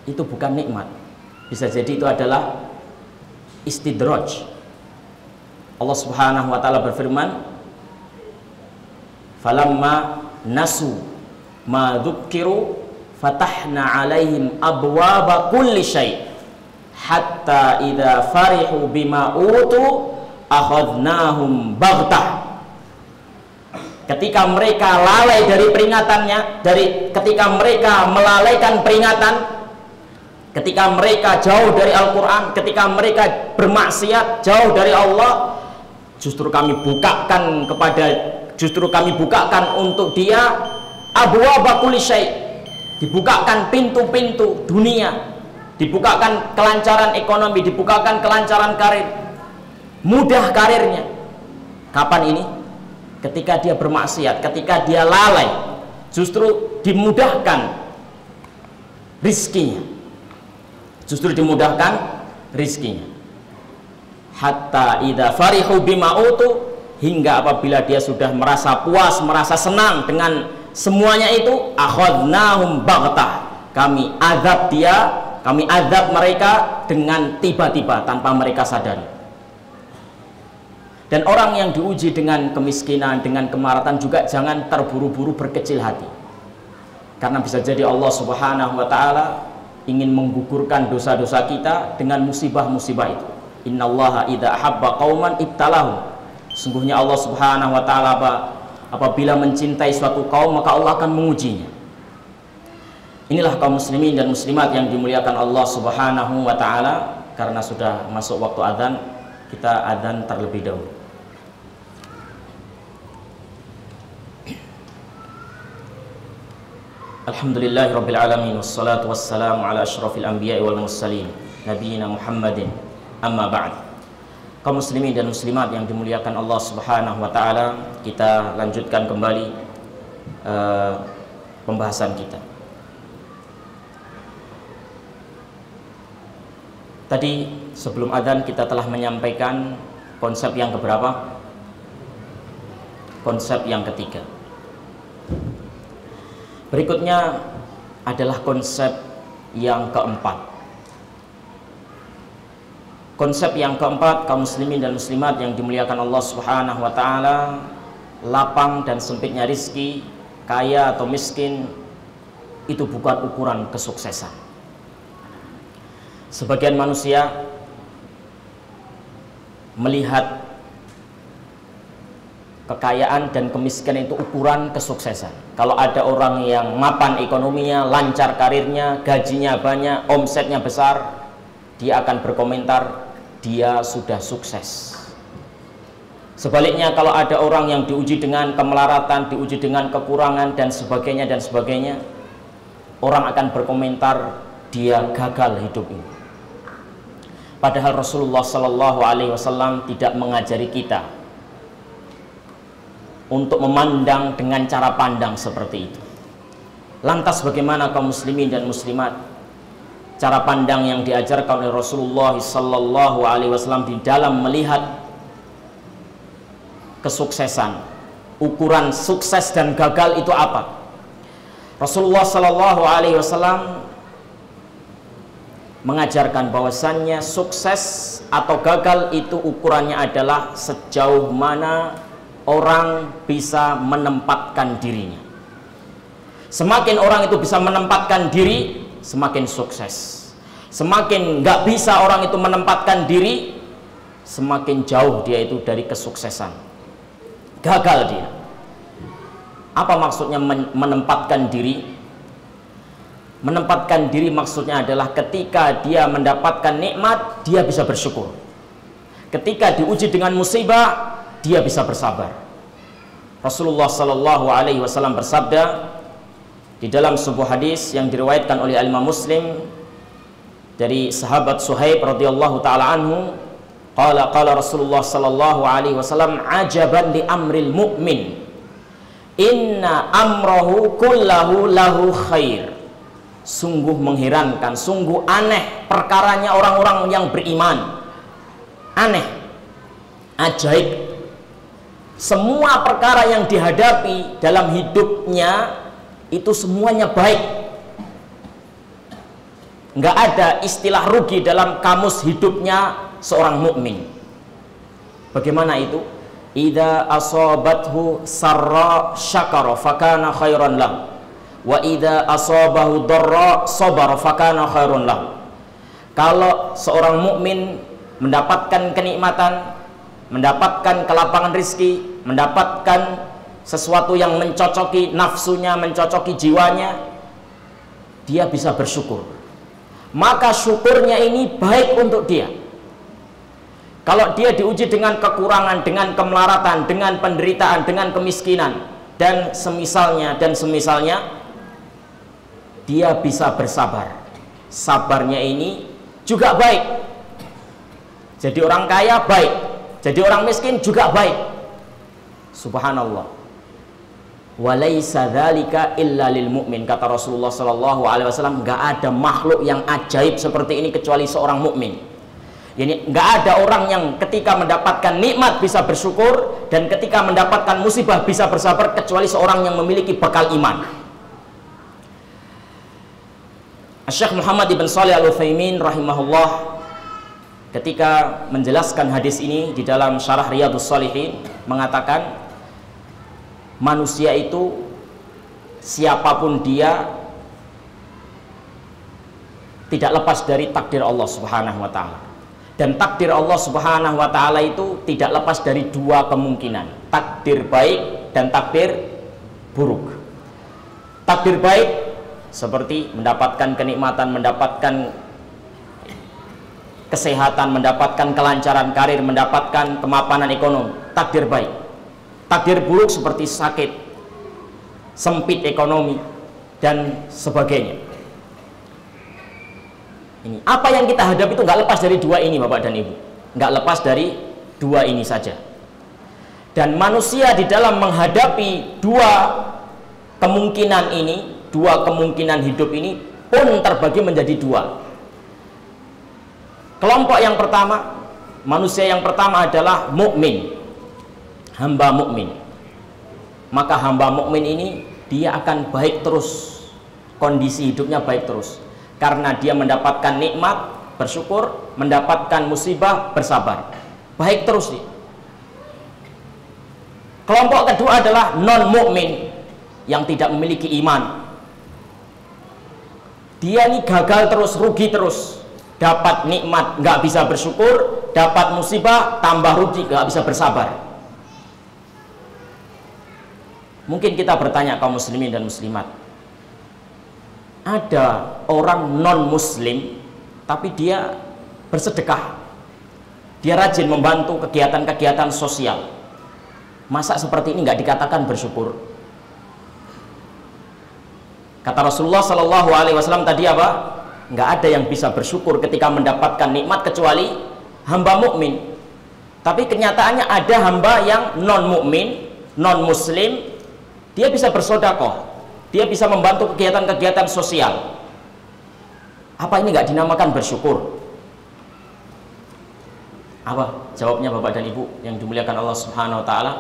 itu bukan nikmat, bisa jadi itu adalah istidraj. Allah Subhanahu wa taala berfirman, falamma nasu ma dzukkiru fatahna alaihim abwaba kulli syai' hatta idza farihu bima utu akhadnahum baghtah. Ketika mereka lalai dari peringatannya, ketika mereka melalaikan peringatan, ketika mereka jauh dari Al-Quran, ketika mereka bermaksiat jauh dari Allah, justru kami bukakan untuk dia abwaaba kulli syai', dibukakan pintu-pintu dunia, dibukakan kelancaran ekonomi, dibukakan kelancaran karir, mudah karirnya. Kapan ini? Ketika dia bermaksiat, ketika dia lalai, justru dimudahkan rizkinya, hatta idza farihu bima utu, hingga apabila dia sudah merasa puas, merasa senang dengan semuanya itu, akhadnahum baghtah, kami azab mereka dengan tiba-tiba tanpa mereka sadari. Dan orang yang diuji dengan kemiskinan, dengan kemaratan juga jangan terburu-buru berkecil hati. Karena bisa jadi Allah Subhanahu wa taala ingin menggugurkan dosa-dosa kita dengan musibah-musibah itu. Innallaha idza ahabba qauman ibtalahum. Sungguhnya Allah Subhanahu wa taala apabila mencintai suatu kaum, maka Allah akan mengujinya. Inilah kaum muslimin dan muslimat yang dimuliakan Allah Subhanahu wa taala. Karena sudah masuk waktu adzan, kita adzan terlebih dahulu. Alhamdulillahirabbil alamin, wassalatu wassalamu ala asyrafil anbiya'i wal mursalin nabiyina Muhammadin, amma ba'd. Kaum muslimin dan muslimat yang dimuliakan Allah Subhanahu wa taala, kita lanjutkan kembali pembahasan kita. Tadi sebelum adzan kita telah menyampaikan konsep yang keberapa? Konsep yang ketiga. Berikutnya adalah konsep yang keempat. Konsep yang keempat, kaum muslimin dan muslimat yang dimuliakan Allah Subhanahu wa taala, lapang dan sempitnya rizki, kaya atau miskin, itu bukan ukuran kesuksesan. Sebagian manusia melihat kekayaan dan kemiskinan itu ukuran kesuksesan. Kalau ada orang yang mapan ekonominya, lancar karirnya, gajinya banyak, omsetnya besar, dia akan berkomentar, dia sudah sukses. Sebaliknya, kalau ada orang yang diuji dengan kemelaratan, diuji dengan kekurangan dan sebagainya, orang akan berkomentar, dia gagal hidup ini. Padahal Rasulullah Sallallahu Alaihi Wasallam tidak mengajari kita untuk memandang dengan cara pandang seperti itu. Lantas bagaimana kaum muslimin dan muslimat cara pandang yang diajarkan oleh Rasulullah Sallallahu Alaihi Wasallam di dalam melihat kesuksesan? Ukuran sukses dan gagal itu apa? Rasulullah Sallallahu Alaihi Wasallam mengajarkan bahwasannya sukses atau gagal itu ukurannya adalah sejauh mana orang bisa menempatkan dirinya. Semakin orang itu bisa menempatkan diri, semakin sukses. Semakin nggak bisa orang itu menempatkan diri, semakin jauh dia itu dari kesuksesan. Gagal dia. Apa maksudnya menempatkan diri? Menempatkan diri maksudnya adalah ketika dia mendapatkan nikmat, dia bisa bersyukur. Ketika diuji dengan musibah, dia bisa bersabar. Rasulullah Sallallahu Alaihi Wasallam bersabda di dalam sebuah hadis yang diriwayatkan oleh Imam Muslim dari sahabat Suhaib radhiyallahu taala anhu, qala Rasulullah Sallallahu Alaihi Wasallam, ajaban li amril mu'min, inna amrahu kullahu lahu khair. Sungguh mengherankan, sungguh aneh perkaranya orang-orang yang beriman. Aneh, ajaib. Semua perkara yang dihadapi dalam hidupnya itu semuanya baik. Nggak ada istilah rugi dalam kamus hidupnya seorang mukmin. Bagaimana itu? Idza asabathu sarra syakara fakana khairan lahu wa idza asabahu dharra sabara fakana khairan lahu. Kalau seorang mukmin mendapatkan kenikmatan, mendapatkan kelapangan rizki, mendapatkan sesuatu yang mencocoki nafsunya, mencocoki jiwanya, dia bisa bersyukur. Maka syukurnya ini baik untuk dia. Kalau dia diuji dengan kekurangan, dengan kemelaratan, dengan penderitaan, dengan kemiskinan, dan semisalnya, dia bisa bersabar. Sabarnya ini juga baik. Jadi orang kaya baik, jadi orang miskin juga baik. Subhanallah. Walaisa dzalika illa lil mu'min, kata Rasulullah sallallahu alaihi wasallam, enggak ada makhluk yang ajaib seperti ini kecuali seorang mukmin. Yani enggak ada orang yang ketika mendapatkan nikmat bisa bersyukur dan ketika mendapatkan musibah bisa bersabar kecuali seorang yang memiliki bekal iman. Syekh Muhammad ibn Shalih Al-Utsaimin rahimahullah ketika menjelaskan hadis ini di dalam syarah Riyadhus Shalihin mengatakan, manusia itu siapapun dia tidak lepas dari takdir Allah Subhanahu wa taala. Dan takdir Allah Subhanahu wa taala itu tidak lepas dari dua kemungkinan, takdir baik dan takdir buruk. Takdir baik seperti mendapatkan kenikmatan, mendapatkan kesehatan, mendapatkan kelancaran karir, mendapatkan kemapanan ekonomi, takdir baik. Takdir buruk seperti sakit, sempit ekonomi, dan sebagainya. Ini apa yang kita hadapi itu nggak lepas dari dua ini, Bapak dan Ibu, nggak lepas dari dua ini saja. Dan manusia di dalam menghadapi dua kemungkinan ini, dua kemungkinan hidup ini pun terbagi menjadi dua. Kelompok yang pertama, manusia yang pertama adalah mukmin, hamba mukmin. Maka hamba mukmin ini dia akan baik terus, kondisi hidupnya baik terus. Karena dia mendapatkan nikmat, bersyukur, mendapatkan musibah, bersabar. Baik terus nih. Kelompok kedua adalah non-mukmin yang tidak memiliki iman. Dia ini gagal terus, rugi terus. Dapat nikmat, nggak bisa bersyukur. Dapat musibah, tambah rugi, nggak bisa bersabar. Mungkin kita bertanya kaum muslimin dan muslimat, ada orang non-muslim tapi dia bersedekah, dia rajin membantu kegiatan-kegiatan sosial, masa seperti ini nggak dikatakan bersyukur? Kata Rasulullah Shallallahu Alaihi Wasallam tadi apa? Nggak ada yang bisa bersyukur ketika mendapatkan nikmat kecuali hamba mukmin. Tapi kenyataannya ada hamba yang non-mukmin, non-muslim, dia bisa bersedekah, dia bisa membantu kegiatan-kegiatan sosial. Apa ini nggak dinamakan bersyukur? Apa jawabnya Bapak dan Ibu yang dimuliakan Allah Subhanahu wa taala?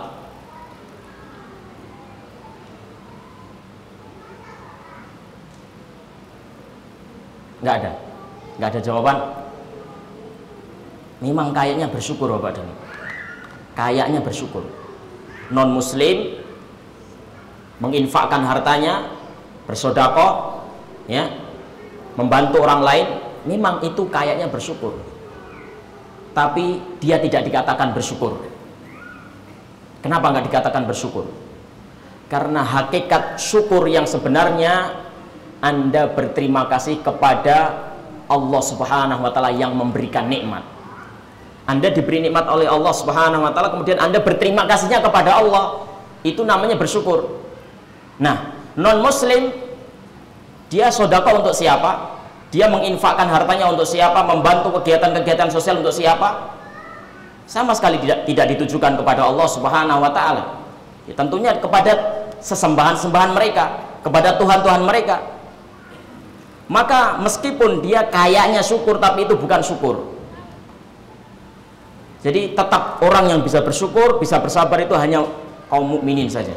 Nggak ada jawaban. Memang kayaknya bersyukur Bapak dan Ibu. Kayaknya bersyukur. Non muslim menginfakkan hartanya, bersedekah, ya, membantu orang lain, memang itu kayaknya bersyukur. Tapi dia tidak dikatakan bersyukur. Kenapa nggak dikatakan bersyukur? Karena hakikat syukur yang sebenarnya Anda berterima kasih kepada Allah Subhanahu wa taala yang memberikan nikmat. Anda diberi nikmat oleh Allah Subhanahu wa taala, kemudian Anda berterima kasihnya kepada Allah. Itu namanya bersyukur. Nah, non-muslim dia sedekah untuk siapa? Dia menginfakkan hartanya untuk siapa? Membantu kegiatan-kegiatan sosial untuk siapa? Sama sekali tidak ditujukan kepada Allah Subhanahu wa taala. Ya, tentunya kepada sesembahan-sembahan mereka, kepada Tuhan-Tuhan mereka. Maka meskipun dia kayaknya syukur, tapi itu bukan syukur. Jadi tetap orang yang bisa bersyukur, bisa bersabar itu hanya kaum mukminin saja.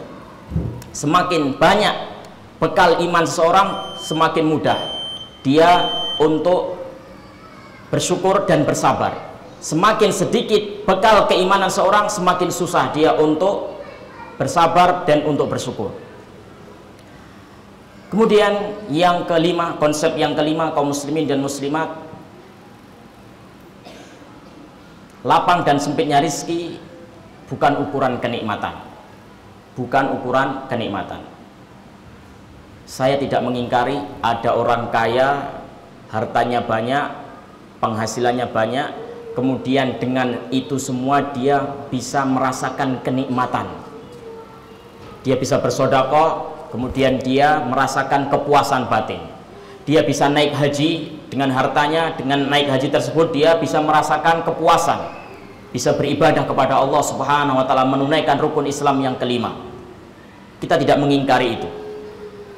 Semakin banyak bekal iman seseorang semakin mudah dia untuk bersyukur dan bersabar. Semakin sedikit bekal keimanan seorang, semakin susah dia untuk bersabar dan untuk bersyukur. Kemudian yang kelima, konsep yang kelima, kaum muslimin dan muslimat, lapang dan sempitnya rizki bukan ukuran kenikmatan. Bukan ukuran kenikmatan. Saya tidak mengingkari ada orang kaya, hartanya banyak, penghasilannya banyak, kemudian dengan itu semua dia bisa merasakan kenikmatan. Dia bisa bersedekah, kemudian dia merasakan kepuasan batin. Dia bisa naik haji dengan hartanya, dengan naik haji tersebut dia bisa merasakan kepuasan, bisa beribadah kepada Allah Subhanahu wa taala, menunaikan rukun Islam yang kelima. Kita tidak mengingkari itu.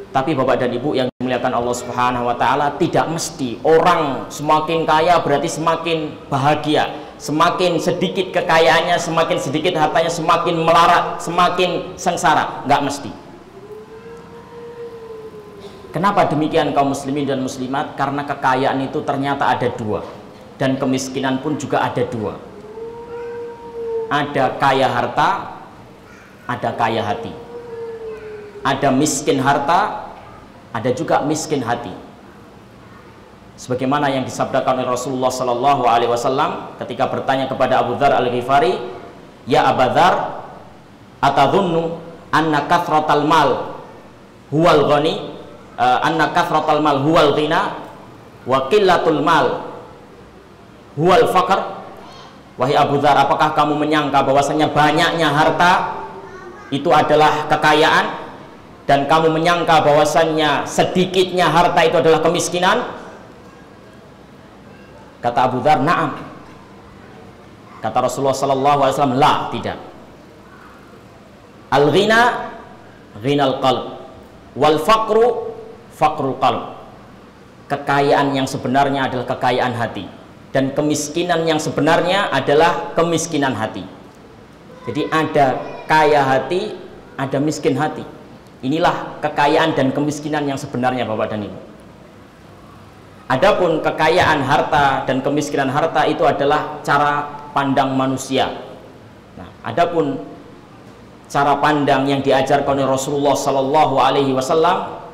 Tapi Bapak dan Ibu yang dimuliakan Allah Subhanahu wa taala, tidak mesti orang semakin kaya berarti semakin bahagia. Semakin sedikit kekayaannya, semakin sedikit hartanya, semakin melarat, semakin sengsara. Nggak mesti. Kenapa demikian kaum muslimin dan muslimat? Karena kekayaan itu ternyata ada dua, dan kemiskinan pun juga ada dua. Ada kaya harta, ada kaya hati. Ada miskin harta, ada juga miskin hati. Sebagaimana yang disabdakan oleh Rasulullah Sallallahu Alaihi Wasallam ketika bertanya kepada Abu Dzar Al-Ghifari, ya Abu Dzar, atadhunnu anna kathratal mal huwal ghani, anna kathratal mal huwal ghina, wa qillatul mal huwal faqr. Wahai Abu Dzar, apakah kamu menyangka bahwasanya banyaknya harta itu adalah kekayaan, dan kamu menyangka bahwasannya sedikitnya harta itu adalah kemiskinan? Kata Abu Dzar, na'am. Kata Rasulullah sallallahu alaihi wasallam, la, tidak. Al-ghina ghinal qalb, wal faqru faqrul qalb. Kekayaan yang sebenarnya adalah kekayaan hati, dan kemiskinan yang sebenarnya adalah kemiskinan hati. Jadi ada kaya hati, ada miskin hati. Inilah kekayaan dan kemiskinan yang sebenarnya Bapak dan Ibu. Adapun kekayaan harta dan kemiskinan harta itu adalah cara pandang manusia. Nah, adapun cara pandang yang diajarkan oleh Rasulullah Sallallahu Alaihi Wasallam,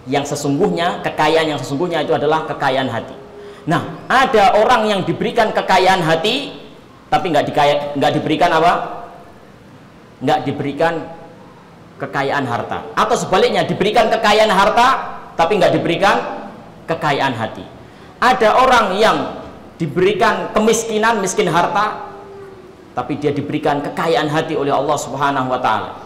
yang sesungguhnya, kekayaan yang sesungguhnya itu adalah kekayaan hati. Nah, ada orang yang diberikan kekayaan hati, tapi nggak diberikan apa? Nggak diberikan kekayaan harta, atau sebaliknya diberikan kekayaan harta tapi nggak diberikan kekayaan hati. Ada orang yang diberikan kemiskinan, miskin harta, tapi dia diberikan kekayaan hati oleh Allah Subhanahu wa taala.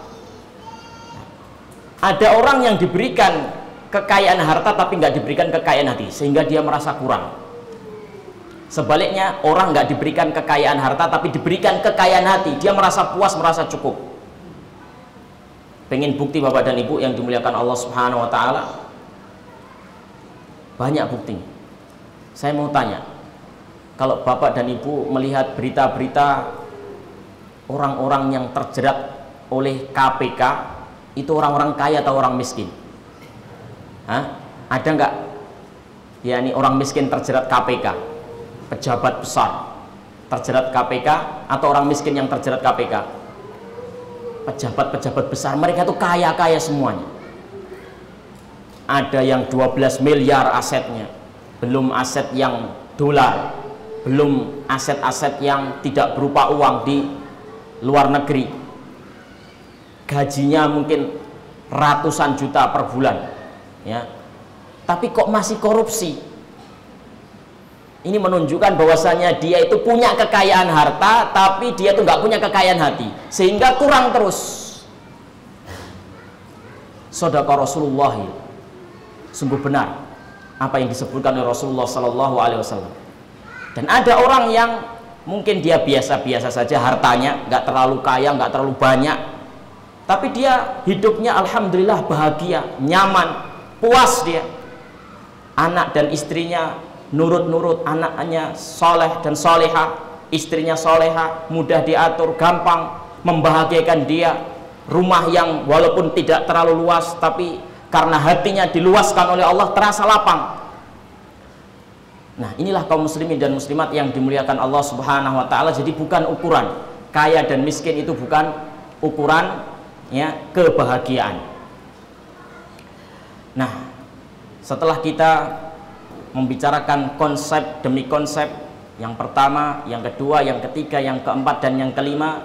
Ada orang yang diberikan kekayaan harta tapi nggak diberikan kekayaan hati, sehingga dia merasa kurang. Sebaliknya, orang nggak diberikan kekayaan harta tapi diberikan kekayaan hati, dia merasa puas, merasa cukup. Pengen bukti Bapak dan Ibu yang dimuliakan Allah Subhanahu wa taala? Banyak bukti. Saya mau tanya, kalau Bapak dan Ibu melihat berita-berita orang-orang yang terjerat oleh KPK, itu orang-orang kaya atau orang miskin? Hah? Ada nggak? Ya, ini orang miskin terjerat KPK, pejabat besar terjerat KPK, atau orang miskin yang terjerat KPK? Pejabat-pejabat besar, mereka tuh kaya-kaya semuanya. Ada yang 12 miliar asetnya, belum aset yang dolar, belum aset-aset yang tidak berupa uang di luar negeri. Gajinya mungkin ratusan juta per bulan, ya. Tapi kok masih korupsi? Ini menunjukkan bahwasanya dia itu punya kekayaan harta, tapi dia tuh nggak punya kekayaan hati, sehingga kurang terus. Shadaqah Rasulullah, sungguh benar apa yang disebutkan oleh Rasulullah Sallallahu Alaihi Wasallam. Dan ada orang yang mungkin dia biasa-biasa saja hartanya, nggak terlalu kaya, nggak terlalu banyak, tapi dia hidupnya alhamdulillah bahagia, nyaman, puas dia. Anak dan istrinya nurut-nurut, anaknya soleh dan soleha, istrinya soleha, mudah diatur, gampang, membahagiakan dia. Rumah yang walaupun tidak terlalu luas, tapi karena hatinya diluaskan oleh Allah terasa lapang. Nah, inilah kaum muslimin dan muslimat yang dimuliakan Allah Subhanahu wa taala. Jadi bukan ukuran kaya dan miskin, itu bukan ukuran ya kebahagiaan. Nah, setelah kita membicarakan konsep demi konsep, yang pertama, yang kedua, yang ketiga, yang keempat, dan yang kelima,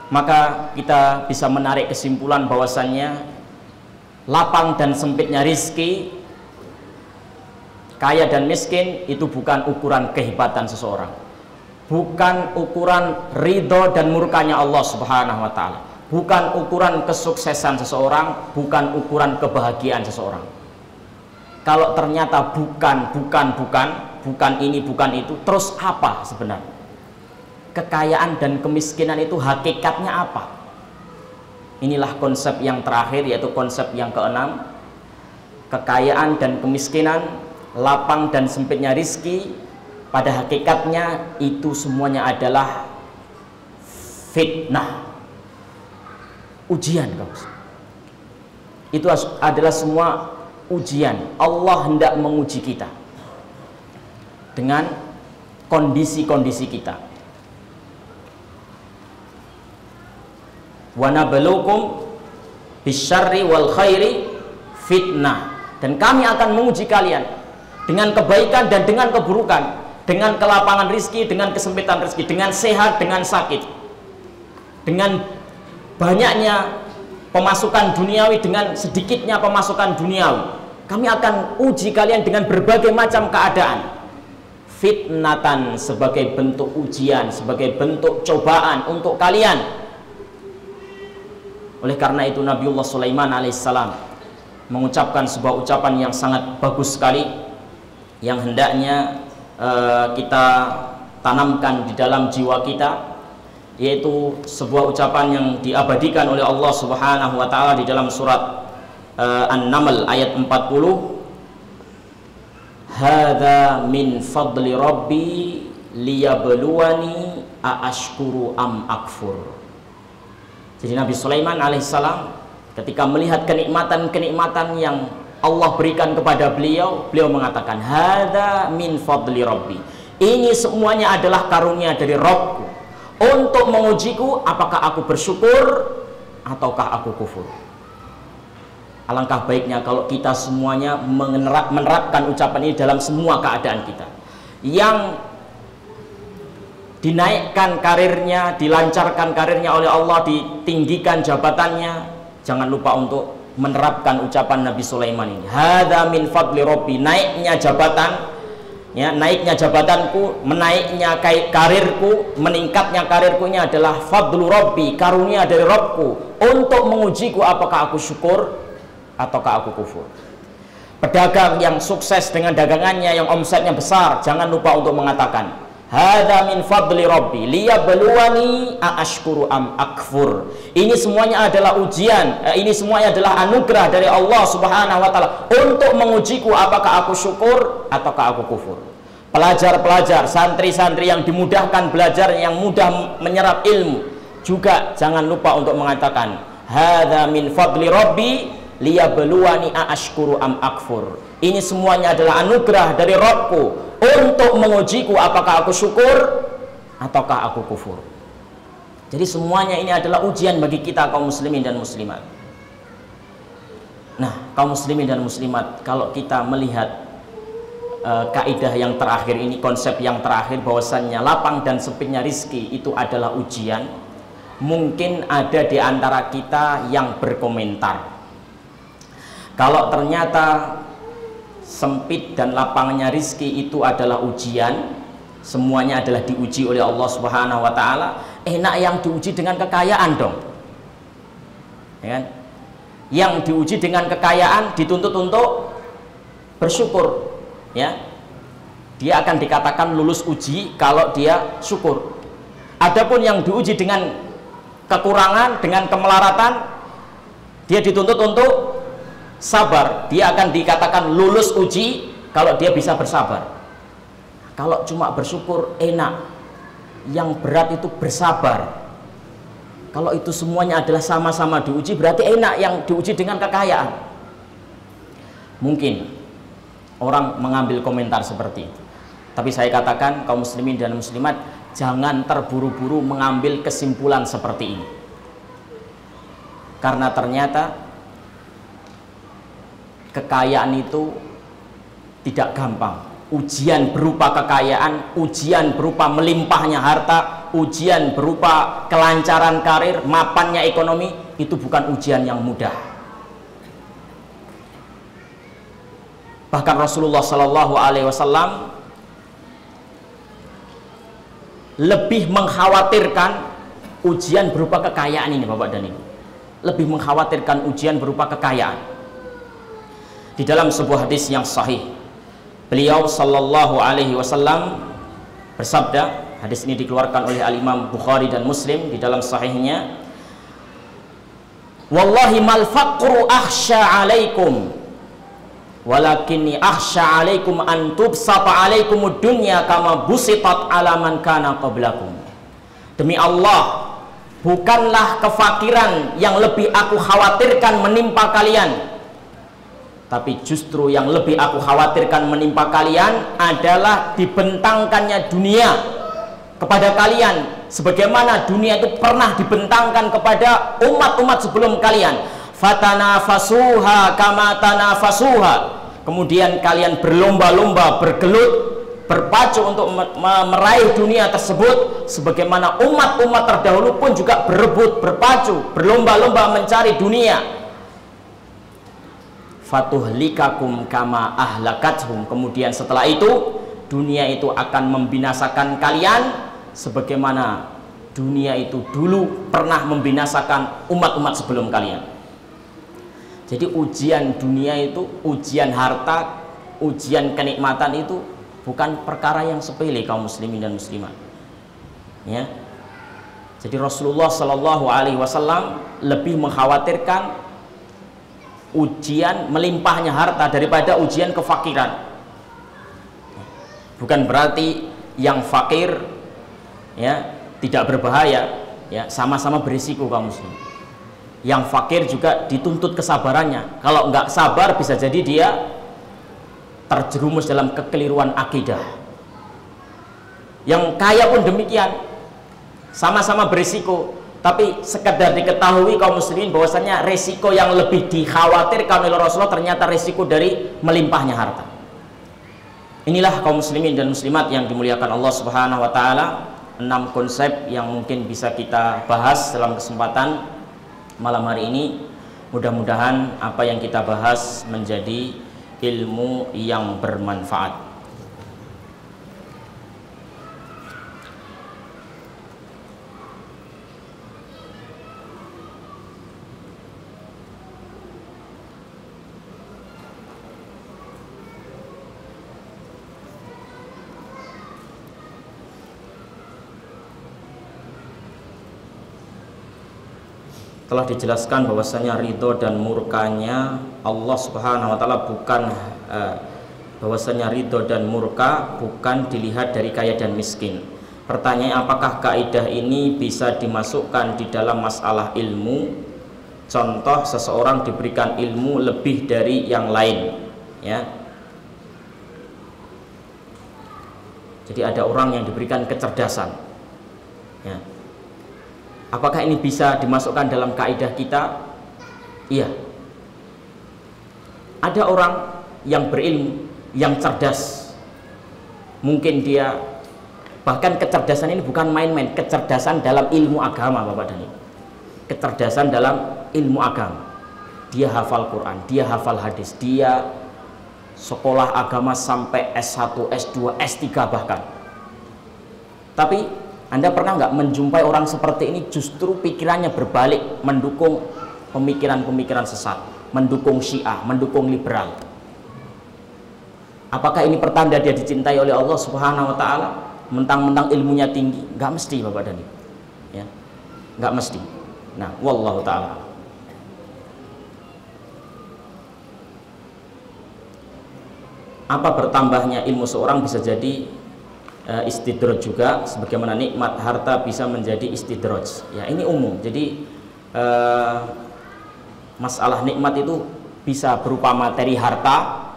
maka kita bisa menarik kesimpulan bahwasannya lapang dan sempitnya rizki, kaya dan miskin itu bukan ukuran kehebatan seseorang, bukan ukuran ridho dan murkanya Allah Subhanahu wa taala, bukan ukuran kesuksesan seseorang, bukan ukuran kebahagiaan seseorang. Kalau ternyata bukan ini, bukan itu, terus apa sebenarnya? Kekayaan dan kemiskinan itu hakikatnya apa? Inilah konsep yang terakhir, yaitu konsep yang keenam. Kekayaan dan kemiskinan, lapang dan sempitnya rizki, pada hakikatnya itu semuanya adalah fitnah, ujian, kawan. Itu adalah semua ujian. Allah hendak menguji kita dengan kondisi-kondisi kita. Wa nabluukum bisyarri wal khairi fitnah, dan kami akan menguji kalian dengan kebaikan dan dengan keburukan, dengan kelapangan rizki, dengan kesempitan rizki, dengan sehat, dengan sakit, dengan banyaknya pemasukan duniawi, dengan sedikitnya pemasukan duniawi. Kami akan uji kalian dengan berbagai macam keadaan. Fitnatan, sebagai bentuk ujian, sebagai bentuk cobaan untuk kalian. Oleh karena itu Nabiullah Sulaiman alaihissalam mengucapkan sebuah ucapan yang sangat bagus sekali, yang hendaknya kita tanamkan di dalam jiwa kita, yaitu sebuah ucapan yang diabadikan oleh Allah Subhanahu wa taala di dalam surat An-Naml ayat 40. Hadza min fadli rabbi liyabluwani aashkuru am akfur. Jadi Nabi Sulaiman alaihissalam ketika melihat kenikmatan-kenikmatan yang Allah berikan kepada beliau, beliau mengatakan, hadza min fadli rabbi. Ini semuanya adalah karunia dari Rabbku untuk mengujiku apakah aku bersyukur ataukah aku kufur. Alangkah baiknya kalau kita semuanya menerapkan ucapan ini dalam semua keadaan kita. Yang dinaikkan karirnya, dilancarkan karirnya oleh Allah, ditinggikan jabatannya, jangan lupa untuk menerapkan ucapan Nabi Sulaiman ini. Hadza min fadli rabbi, naiknya jabatan, ya, naiknya jabatanku, menaiknya karirku, meningkatnya karirku ini adalah fadlu rabbi, karunia dari Rabbku untuk mengujiku apakah aku syukur ataukah aku kufur. Pedagang yang sukses dengan dagangannya, yang omsetnya besar, jangan lupa untuk mengatakan, hadza min fadli rabbi liyabluwani aashkuru am akfur. Ini semuanya adalah ujian, ini semuanya adalah anugerah dari Allah Subhanahu wa taala untuk mengujiku apakah aku syukur ataukah aku kufur. Pelajar-pelajar, santri-santri yang dimudahkan belajar, yang mudah menyerap ilmu, juga jangan lupa untuk mengatakan, hadza min fadli rabbi liyabluwani aashkuru am akfur. Ini semuanya adalah anugerah dari Rabbku untuk mengujiku apakah aku syukur ataukah aku kufur. Jadi semuanya ini adalah ujian bagi kita kaum muslimin dan muslimat. Nah, kaum muslimin dan muslimat, kalau kita melihat kaidah yang terakhir ini, konsep yang terakhir bahwasannya lapang dan sempitnya rizki itu adalah ujian, mungkin ada di antara kita yang berkomentar, kalau ternyata sempit dan lapangnya rizki itu adalah ujian, semuanya adalah diuji oleh Allah Subhanahu wa taala, enak yang diuji dengan kekayaan dong, ya kan? Yang diuji dengan kekayaan dituntut untuk bersyukur, ya. Dia akan dikatakan lulus uji kalau dia syukur. Adapun yang diuji dengan kekurangan, dengan kemelaratan, dia dituntut untuk sabar, dia akan dikatakan lulus uji kalau dia bisa bersabar. Kalau cuma bersyukur enak, yang berat itu bersabar. Kalau itu semuanya adalah sama-sama diuji, berarti enak yang diuji dengan kekayaan. Mungkin orang mengambil komentar seperti itu. Tapi saya katakan kaum muslimin dan muslimat, jangan terburu-buru mengambil kesimpulan seperti ini. Karena ternyata kekayaan itu tidak gampang. Ujian berupa kekayaan, ujian berupa melimpahnya harta, ujian berupa kelancaran karir, mapannya ekonomi, itu bukan ujian yang mudah. Bahkan Rasulullah Shallallahu Alaihi Wasallam lebih mengkhawatirkan ujian berupa kekayaan ini, Bapak dan Ibu. Lebih mengkhawatirkan ujian berupa kekayaan. Di dalam sebuah hadis yang sahih, beliau Shallallahu Alaihi Wasallam bersabda, hadis ini dikeluarkan oleh Al-Imam Bukhari dan Muslim di dalam sahihnya, wallahi mal faqru akhsha alaikum walakinni akhsha alaikum an tubsata alaikumud dunya kama busitat ala man kana qablakum. Demi Allah, bukanlah kefakiran yang lebih aku khawatirkan menimpa kalian, tapi justru yang lebih aku khawatirkan menimpa kalian adalah dibentangkannya dunia kepada kalian, sebagaimana dunia itu pernah dibentangkan kepada umat-umat sebelum kalian. Fatanafasuha kama tanafasuha. Kemudian kalian berlomba-lomba, bergelut, berpacu untuk meraih dunia tersebut, sebagaimana umat-umat terdahulu pun juga berebut, berpacu, berlomba-lomba mencari dunia. Fatuhlikakum kama ahlakathum. Kemudian setelah itu dunia itu akan membinasakan kalian sebagaimana dunia itu dulu pernah membinasakan umat-umat sebelum kalian. Jadi ujian dunia itu, ujian harta, ujian kenikmatan itu bukan perkara yang sepele kaum muslimin dan muslimat. Ya. Jadi Rasulullah Shallallahu Alaihi Wasallam lebih mengkhawatirkan ujian melimpahnya harta daripada ujian kefakiran. Bukan berarti yang fakir ya tidak berbahaya, ya sama-sama berisiko kaum muslim. Yang fakir juga dituntut kesabarannya. Kalau nggak sabar bisa jadi dia terjerumus dalam kekeliruan akidah. Yang kaya pun demikian, sama-sama berisiko. Tapi sekedar diketahui kaum muslimin bahwasanya resiko yang lebih dikhawatirkan oleh Rasulullah ternyata resiko dari melimpahnya harta. Inilah kaum muslimin dan muslimat yang dimuliakan Allah Subhanahu wa taala, 6 konsep yang mungkin bisa kita bahas dalam kesempatan malam hari ini. Mudah-mudahan apa yang kita bahas menjadi ilmu yang bermanfaat. Telah dijelaskan bahwasanya ridho dan murkanya Allah Subhanahu wa taala bukan bahwasanya ridho dan murka bukan dilihat dari kaya dan miskin. Pertanyaan, apakah kaidah ini bisa dimasukkan di dalam masalah ilmu? Contoh, seseorang diberikan ilmu lebih dari yang lain, ya. Jadi ada orang yang diberikan kecerdasan, ya. Apakah ini bisa dimasukkan dalam kaidah kita? Iya. Ada orang yang berilmu, yang cerdas. Mungkin dia, bahkan kecerdasan ini bukan main-main, kecerdasan dalam ilmu agama, Bapak dan Ibu. Kecerdasan dalam ilmu agama. Dia hafal Quran, dia hafal hadis, dia sekolah agama sampai S1, S2, S3 bahkan. Tapi Anda pernah nggak menjumpai orang seperti ini justru pikirannya berbalik, mendukung pemikiran-pemikiran sesat, mendukung Syiah, mendukung liberal? Apakah ini pertanda dia dicintai oleh Allah Subhanahu wa taala? Mentang-mentang ilmunya tinggi? Nggak mesti, Bapak dan Ibu. Ya. Nggak mesti. Nah, wallahu taala. Apa bertambahnya ilmu seorang bisa jadi istidraj juga, sebagaimana nikmat harta bisa menjadi istidraj. Ya, ini umum. Jadi masalah nikmat itu bisa berupa materi harta,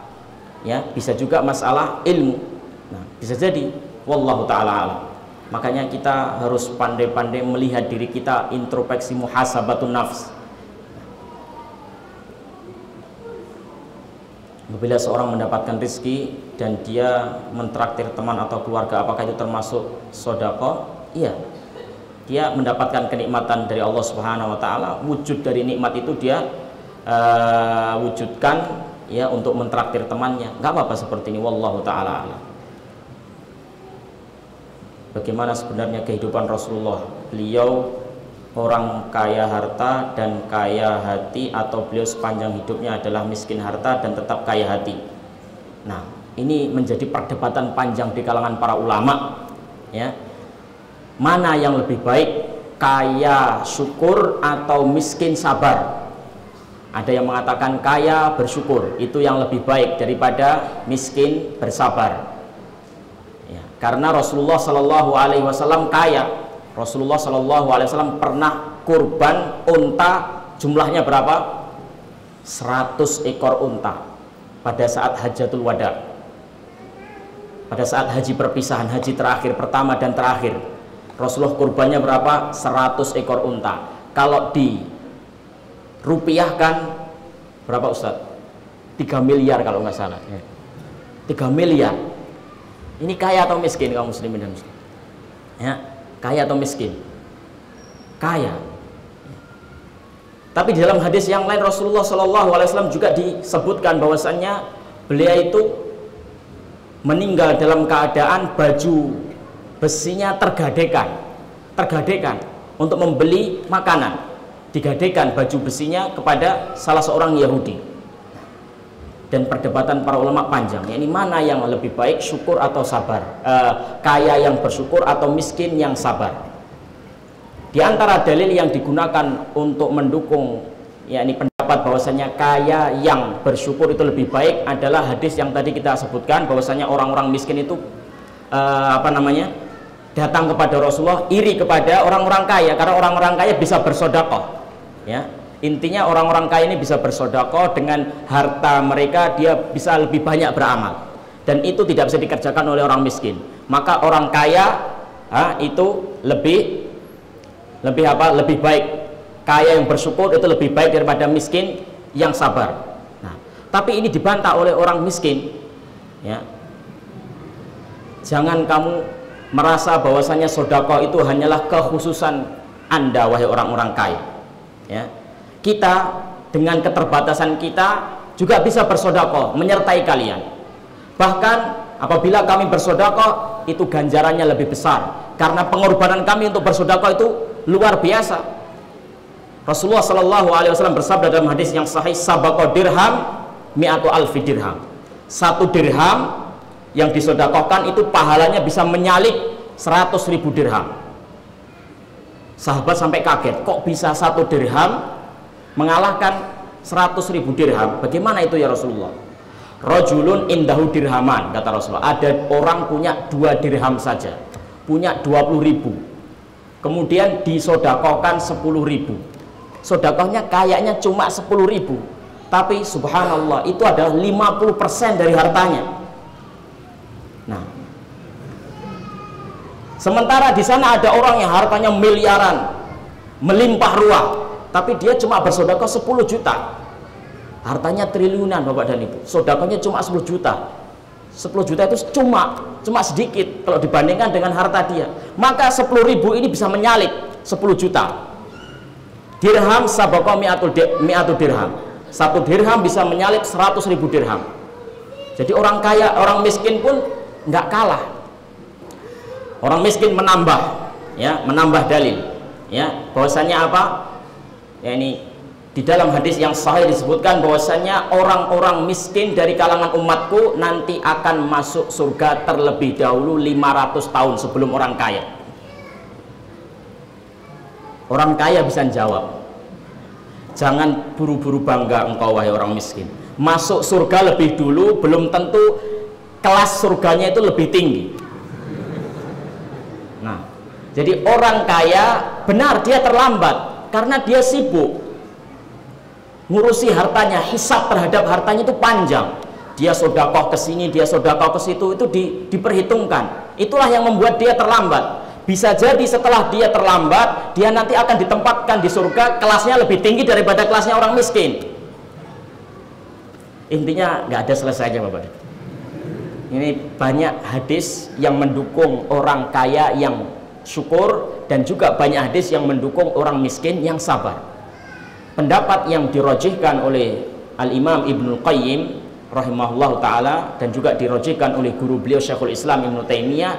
ya, bisa juga masalah ilmu. Nah, bisa jadi wallahu taala alam. Makanya kita harus pandai-pandai melihat diri kita, introspeksi, muhasabatun nafs. Apabila seorang mendapatkan rezeki dan dia mentraktir teman atau keluarga, apakah itu termasuk sedekah? Iya. Dia mendapatkan kenikmatan dari Allah Subhanahu wa taala, wujud dari nikmat itu dia wujudkan, ya, untuk mentraktir temannya. Enggak apa-apa seperti ini, wallahu taala alam. Bagaimana sebenarnya kehidupan Rasulullah? Beliau orang kaya harta dan kaya hati, atau beliau sepanjang hidupnya adalah miskin harta dan tetap kaya hati? Nah, ini menjadi perdebatan panjang di kalangan para ulama, ya. Mana yang lebih baik, kaya syukur atau miskin sabar? Ada yang mengatakan kaya bersyukur itu yang lebih baik daripada miskin bersabar, ya, karena Rasulullah Shallallahu Alaihi Wasallam kaya. Rasulullah Shallallahu Alaihi Wasallam pernah kurban unta, jumlahnya berapa? 100 ekor unta pada saat hajatul wada, pada saat haji perpisahan, haji terakhir, pertama dan terakhir. Rasulullah kurbannya berapa? 100 ekor unta. Kalau dirupiahkan berapa Ustaz? 3 miliar kalau nggak salah, 3 miliar. Ini kaya atau miskin kaum muslimin dan muslim? Ya, kaya atau miskin? Kaya. Tapi di dalam hadis yang lain Rasulullah Shallallahu Alaihi Wasallam juga disebutkan bahwasannya beliau itu meninggal dalam keadaan baju besinya tergadekan untuk membeli makanan. Digadekan baju besinya kepada salah seorang Yahudi. Dan perdebatan para ulama panjang, ini mana yang lebih baik, syukur atau sabar, kaya yang bersyukur atau miskin yang sabar. Di antara dalil yang digunakan untuk mendukung, yakni pendapat bahwasanya kaya yang bersyukur itu lebih baik adalah hadis yang tadi kita sebutkan, bahwasanya orang-orang miskin itu datang kepada Rasulullah iri kepada orang-orang kaya karena orang-orang kaya bisa bersedekah, ya. Intinya orang-orang kaya ini bisa bersedekah dengan harta mereka, dia bisa lebih banyak beramal, dan itu tidak bisa dikerjakan oleh orang miskin. Maka orang kaya itu lebih baik, kaya yang bersyukur itu lebih baik daripada miskin yang sabar. Nah, tapi ini dibantah oleh orang miskin, ya. Jangan kamu merasa bahwasanya sedekah itu hanyalah kekhususan Anda, wahai orang-orang kaya, ya. Kita dengan keterbatasan kita juga bisa bersedekah menyertai kalian. Bahkan apabila kami bersedekah itu ganjarannya lebih besar karena pengorbanan kami untuk bersedekah itu luar biasa. Rasulullah Shallallahu Alaihi Wasallam bersabda dalam hadis yang sahih, sabaqah dirham mi'atu alfi dirham. 1 dirham yang disedekahkan itu pahalanya bisa menyalip 100.000 dirham. Sahabat sampai kaget, kok bisa 1 dirham mengalahkan 100.000 dirham? Bagaimana itu ya Rasulullah? Rajulun indahu dirhaman, kata Rasulullah. Ada orang punya 2 dirham saja, punya 20.000, kemudian disodakohkan 10.000. Sodakohnya kayaknya cuma 10.000, tapi subhanallah itu adalah 50% dari hartanya. Nah, sementara di sana ada orang yang hartanya miliaran, melimpah ruah, tapi dia cuma bersedekah 10 juta. Hartanya triliunan Bapak dan Ibu, sedekahnya cuma 10 juta. 10 juta itu cuma sedikit kalau dibandingkan dengan harta dia. Maka 10.000 ini bisa menyalip 10 juta. Dirham sabaqah mi'atu dirham. 1 dirham bisa menyalip 100.000 dirham. Jadi orang kaya, orang miskin pun nggak kalah. Orang miskin menambah, ya, menambah dalil, ya, bahwasanya apa? Ya, ini di dalam hadis yang sahih disebutkan bahwasanya orang-orang miskin dari kalangan umatku nanti akan masuk surga terlebih dahulu 500 tahun sebelum orang kaya. Orang kaya bisa jawab. Jangan buru-buru bangga engkau wahai orang miskin. Masuk surga lebih dulu belum tentu kelas surganya itu lebih tinggi. Nah, jadi orang kaya benar dia terlambat karena dia sibuk ngurusi hartanya, hisab terhadap hartanya itu panjang. Dia sodakoh ke sini, dia sodakoh ke situ, itu diperhitungkan. Itulah yang membuat dia terlambat. Bisa jadi setelah dia terlambat, dia nanti akan ditempatkan di surga kelasnya lebih tinggi daripada kelasnya orang miskin. Intinya nggak ada selesainya, Bapak. Ini banyak hadis yang mendukung orang kaya yang syukur, dan juga banyak hadis yang mendukung orang miskin yang sabar. Pendapat yang dirojihkan oleh Al-Imam Ibnul Qayyim rahimahullah ta'ala, dan juga dirojihkan oleh guru beliau Syekhul Islam Ibnu Taimiyah,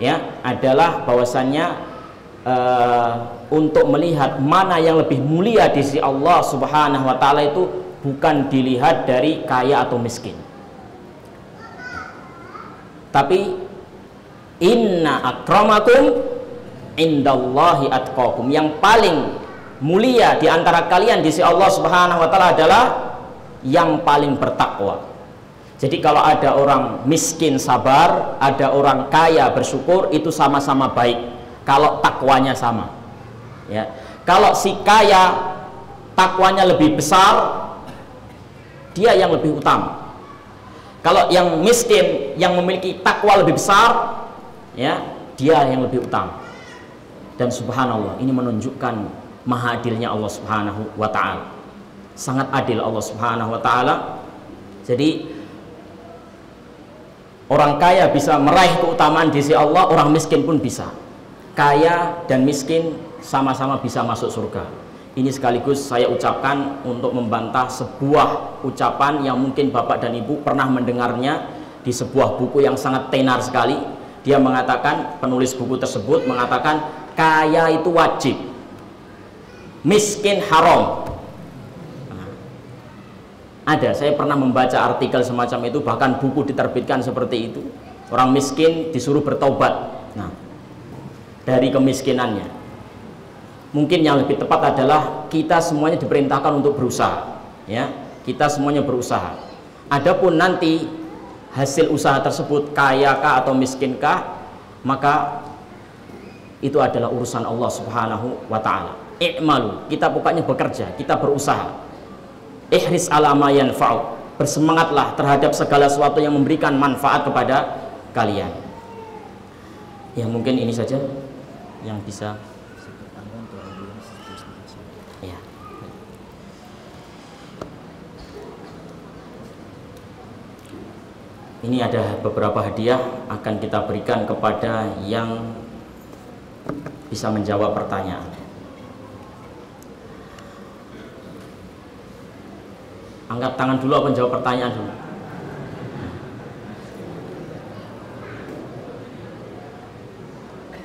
ya, adalah bahwasannya untuk melihat mana yang lebih mulia di sisi Allah Subhanahu wa ta'ala itu bukan dilihat dari kaya atau miskin, tapi inna akramakum indallahi atqakum, yang paling mulia di antara kalian di sisi Allah Subhanahu wa ta'ala adalah yang paling bertakwa. Jadi kalau ada orang miskin sabar, ada orang kaya bersyukur, itu sama-sama baik kalau takwanya sama, ya. Kalau si kaya takwanya lebih besar, dia yang lebih utama. Kalau yang miskin yang memiliki takwa lebih besar, ya, dia yang lebih utama. Dan subhanallah, ini menunjukkan maha adilnya Allah Subhanahu wa ta'ala. Sangat adil Allah Subhanahu wa ta'ala. Jadi orang kaya bisa meraih keutamaan di sisi Allah, orang miskin pun bisa. Kaya dan miskin sama-sama bisa masuk surga. Ini sekaligus saya ucapkan untuk membantah sebuah ucapan yang mungkin Bapak dan Ibu pernah mendengarnya di sebuah buku yang sangat tenar sekali. Dia mengatakan, penulis buku tersebut mengatakan, kaya itu wajib, miskin haram. Ada, saya pernah membaca artikel semacam itu, bahkan buku diterbitkan seperti itu. Orang miskin disuruh bertobat, nah, dari kemiskinannya. Mungkin yang lebih tepat adalah kita semuanya diperintahkan untuk berusaha, ya. Kita semuanya berusaha. Adapun nanti hasil usaha tersebut kayakah atau miskinkah, maka itu adalah urusan Allah Subhanahu wa ta'ala. I'malu, kita pokoknya bekerja, kita berusaha. Ihris ala ma yanfa'u, bersemangatlah terhadap segala sesuatu yang memberikan manfaat kepada kalian. Ya, mungkin ini saja yang bisa. Ya. Ini ada beberapa hadiah akan kita berikan kepada yang bisa menjawab pertanyaan. Angkat tangan dulu apa jawab pertanyaan dulu?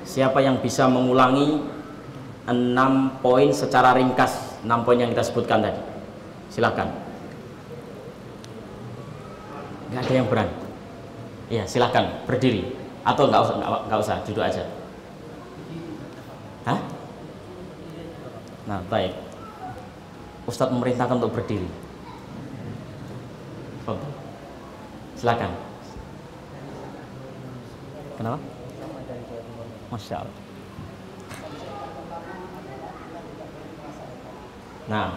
Siapa yang bisa mengulangi 6 poin secara ringkas, 6 poin yang kita sebutkan tadi? Silakan. Nggak ada yang berani. Ya, silakan berdiri atau nggak usah, duduk aja. Hah? Nah, baik. Ustadz memerintahkan untuk berdiri. Silakan. Kenapa? Masya Allah. Nah,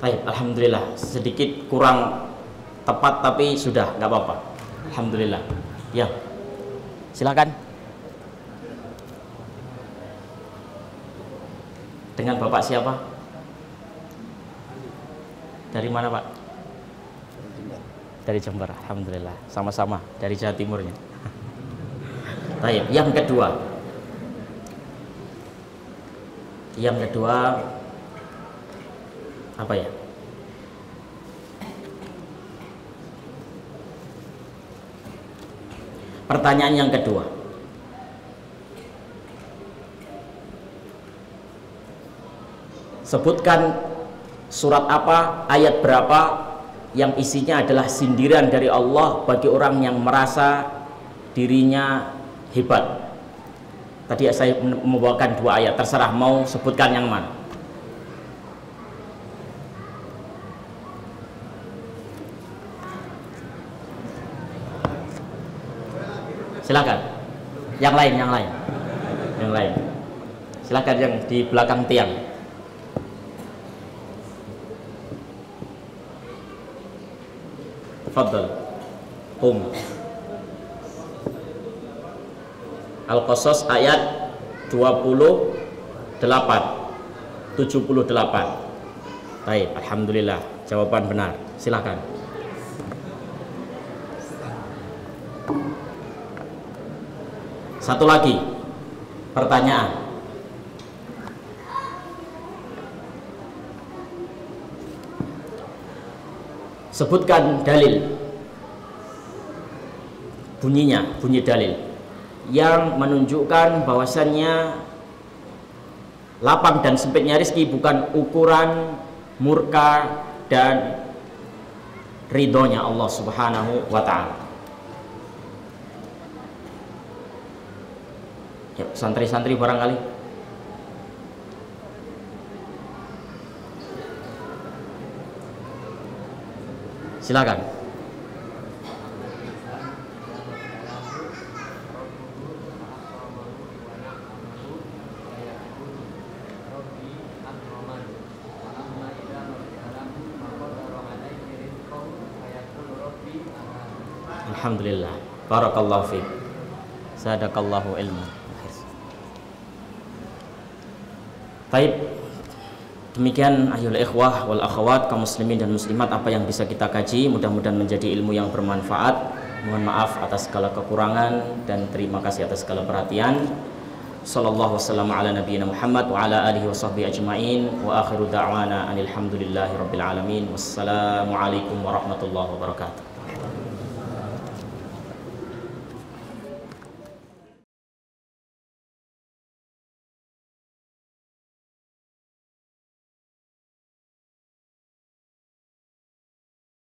baik, alhamdulillah. Sedikit kurang tepat tapi sudah, nggak apa-apa. Alhamdulillah. Ya, silakan. Dengan Bapak siapa? Dari mana, Pak? Dari Jember. Alhamdulillah. Sama-sama dari Jawa Timurnya. Baik, yang kedua. Yang kedua apa ya? Pertanyaan yang kedua, sebutkan surat apa, ayat berapa yang isinya adalah sindiran dari Allah bagi orang yang merasa dirinya hebat. Tadi saya membawakan 2 ayat, terserah mau sebutkan yang mana. Silakan. Yang lain. Silakan yang di belakang tiang. Tafadhal. Al-Qasas ayat 78. Baik, alhamdulillah, jawaban benar. Silakan. Satu lagi pertanyaan. Sebutkan dalil, bunyi dalil yang menunjukkan bahwasannya lapang dan sempitnya rezeki bukan ukuran murka dan ridhonya Allah Subhanahu wa ta'ala. Ya, santri-santri barangkali. Silakan. Alhamdulillah, barakallahu fiik, zadakallahu ilmu. Baik, demikian ayyuhal ikhwah wal akhwat, kaum muslimin dan muslimat, apa yang bisa kita kaji mudah-mudahan menjadi ilmu yang bermanfaat. Mohon maaf atas segala kekurangan dan terima kasih atas segala perhatian. Sallallahu wasallam ala nabiyina Muhammad wa ala alihi wa sahbihi ajma'in wa akhiru da'wana anil hamdulillahi rabbil alamin. Wassalamualaikum warahmatullahi wabarakatuh.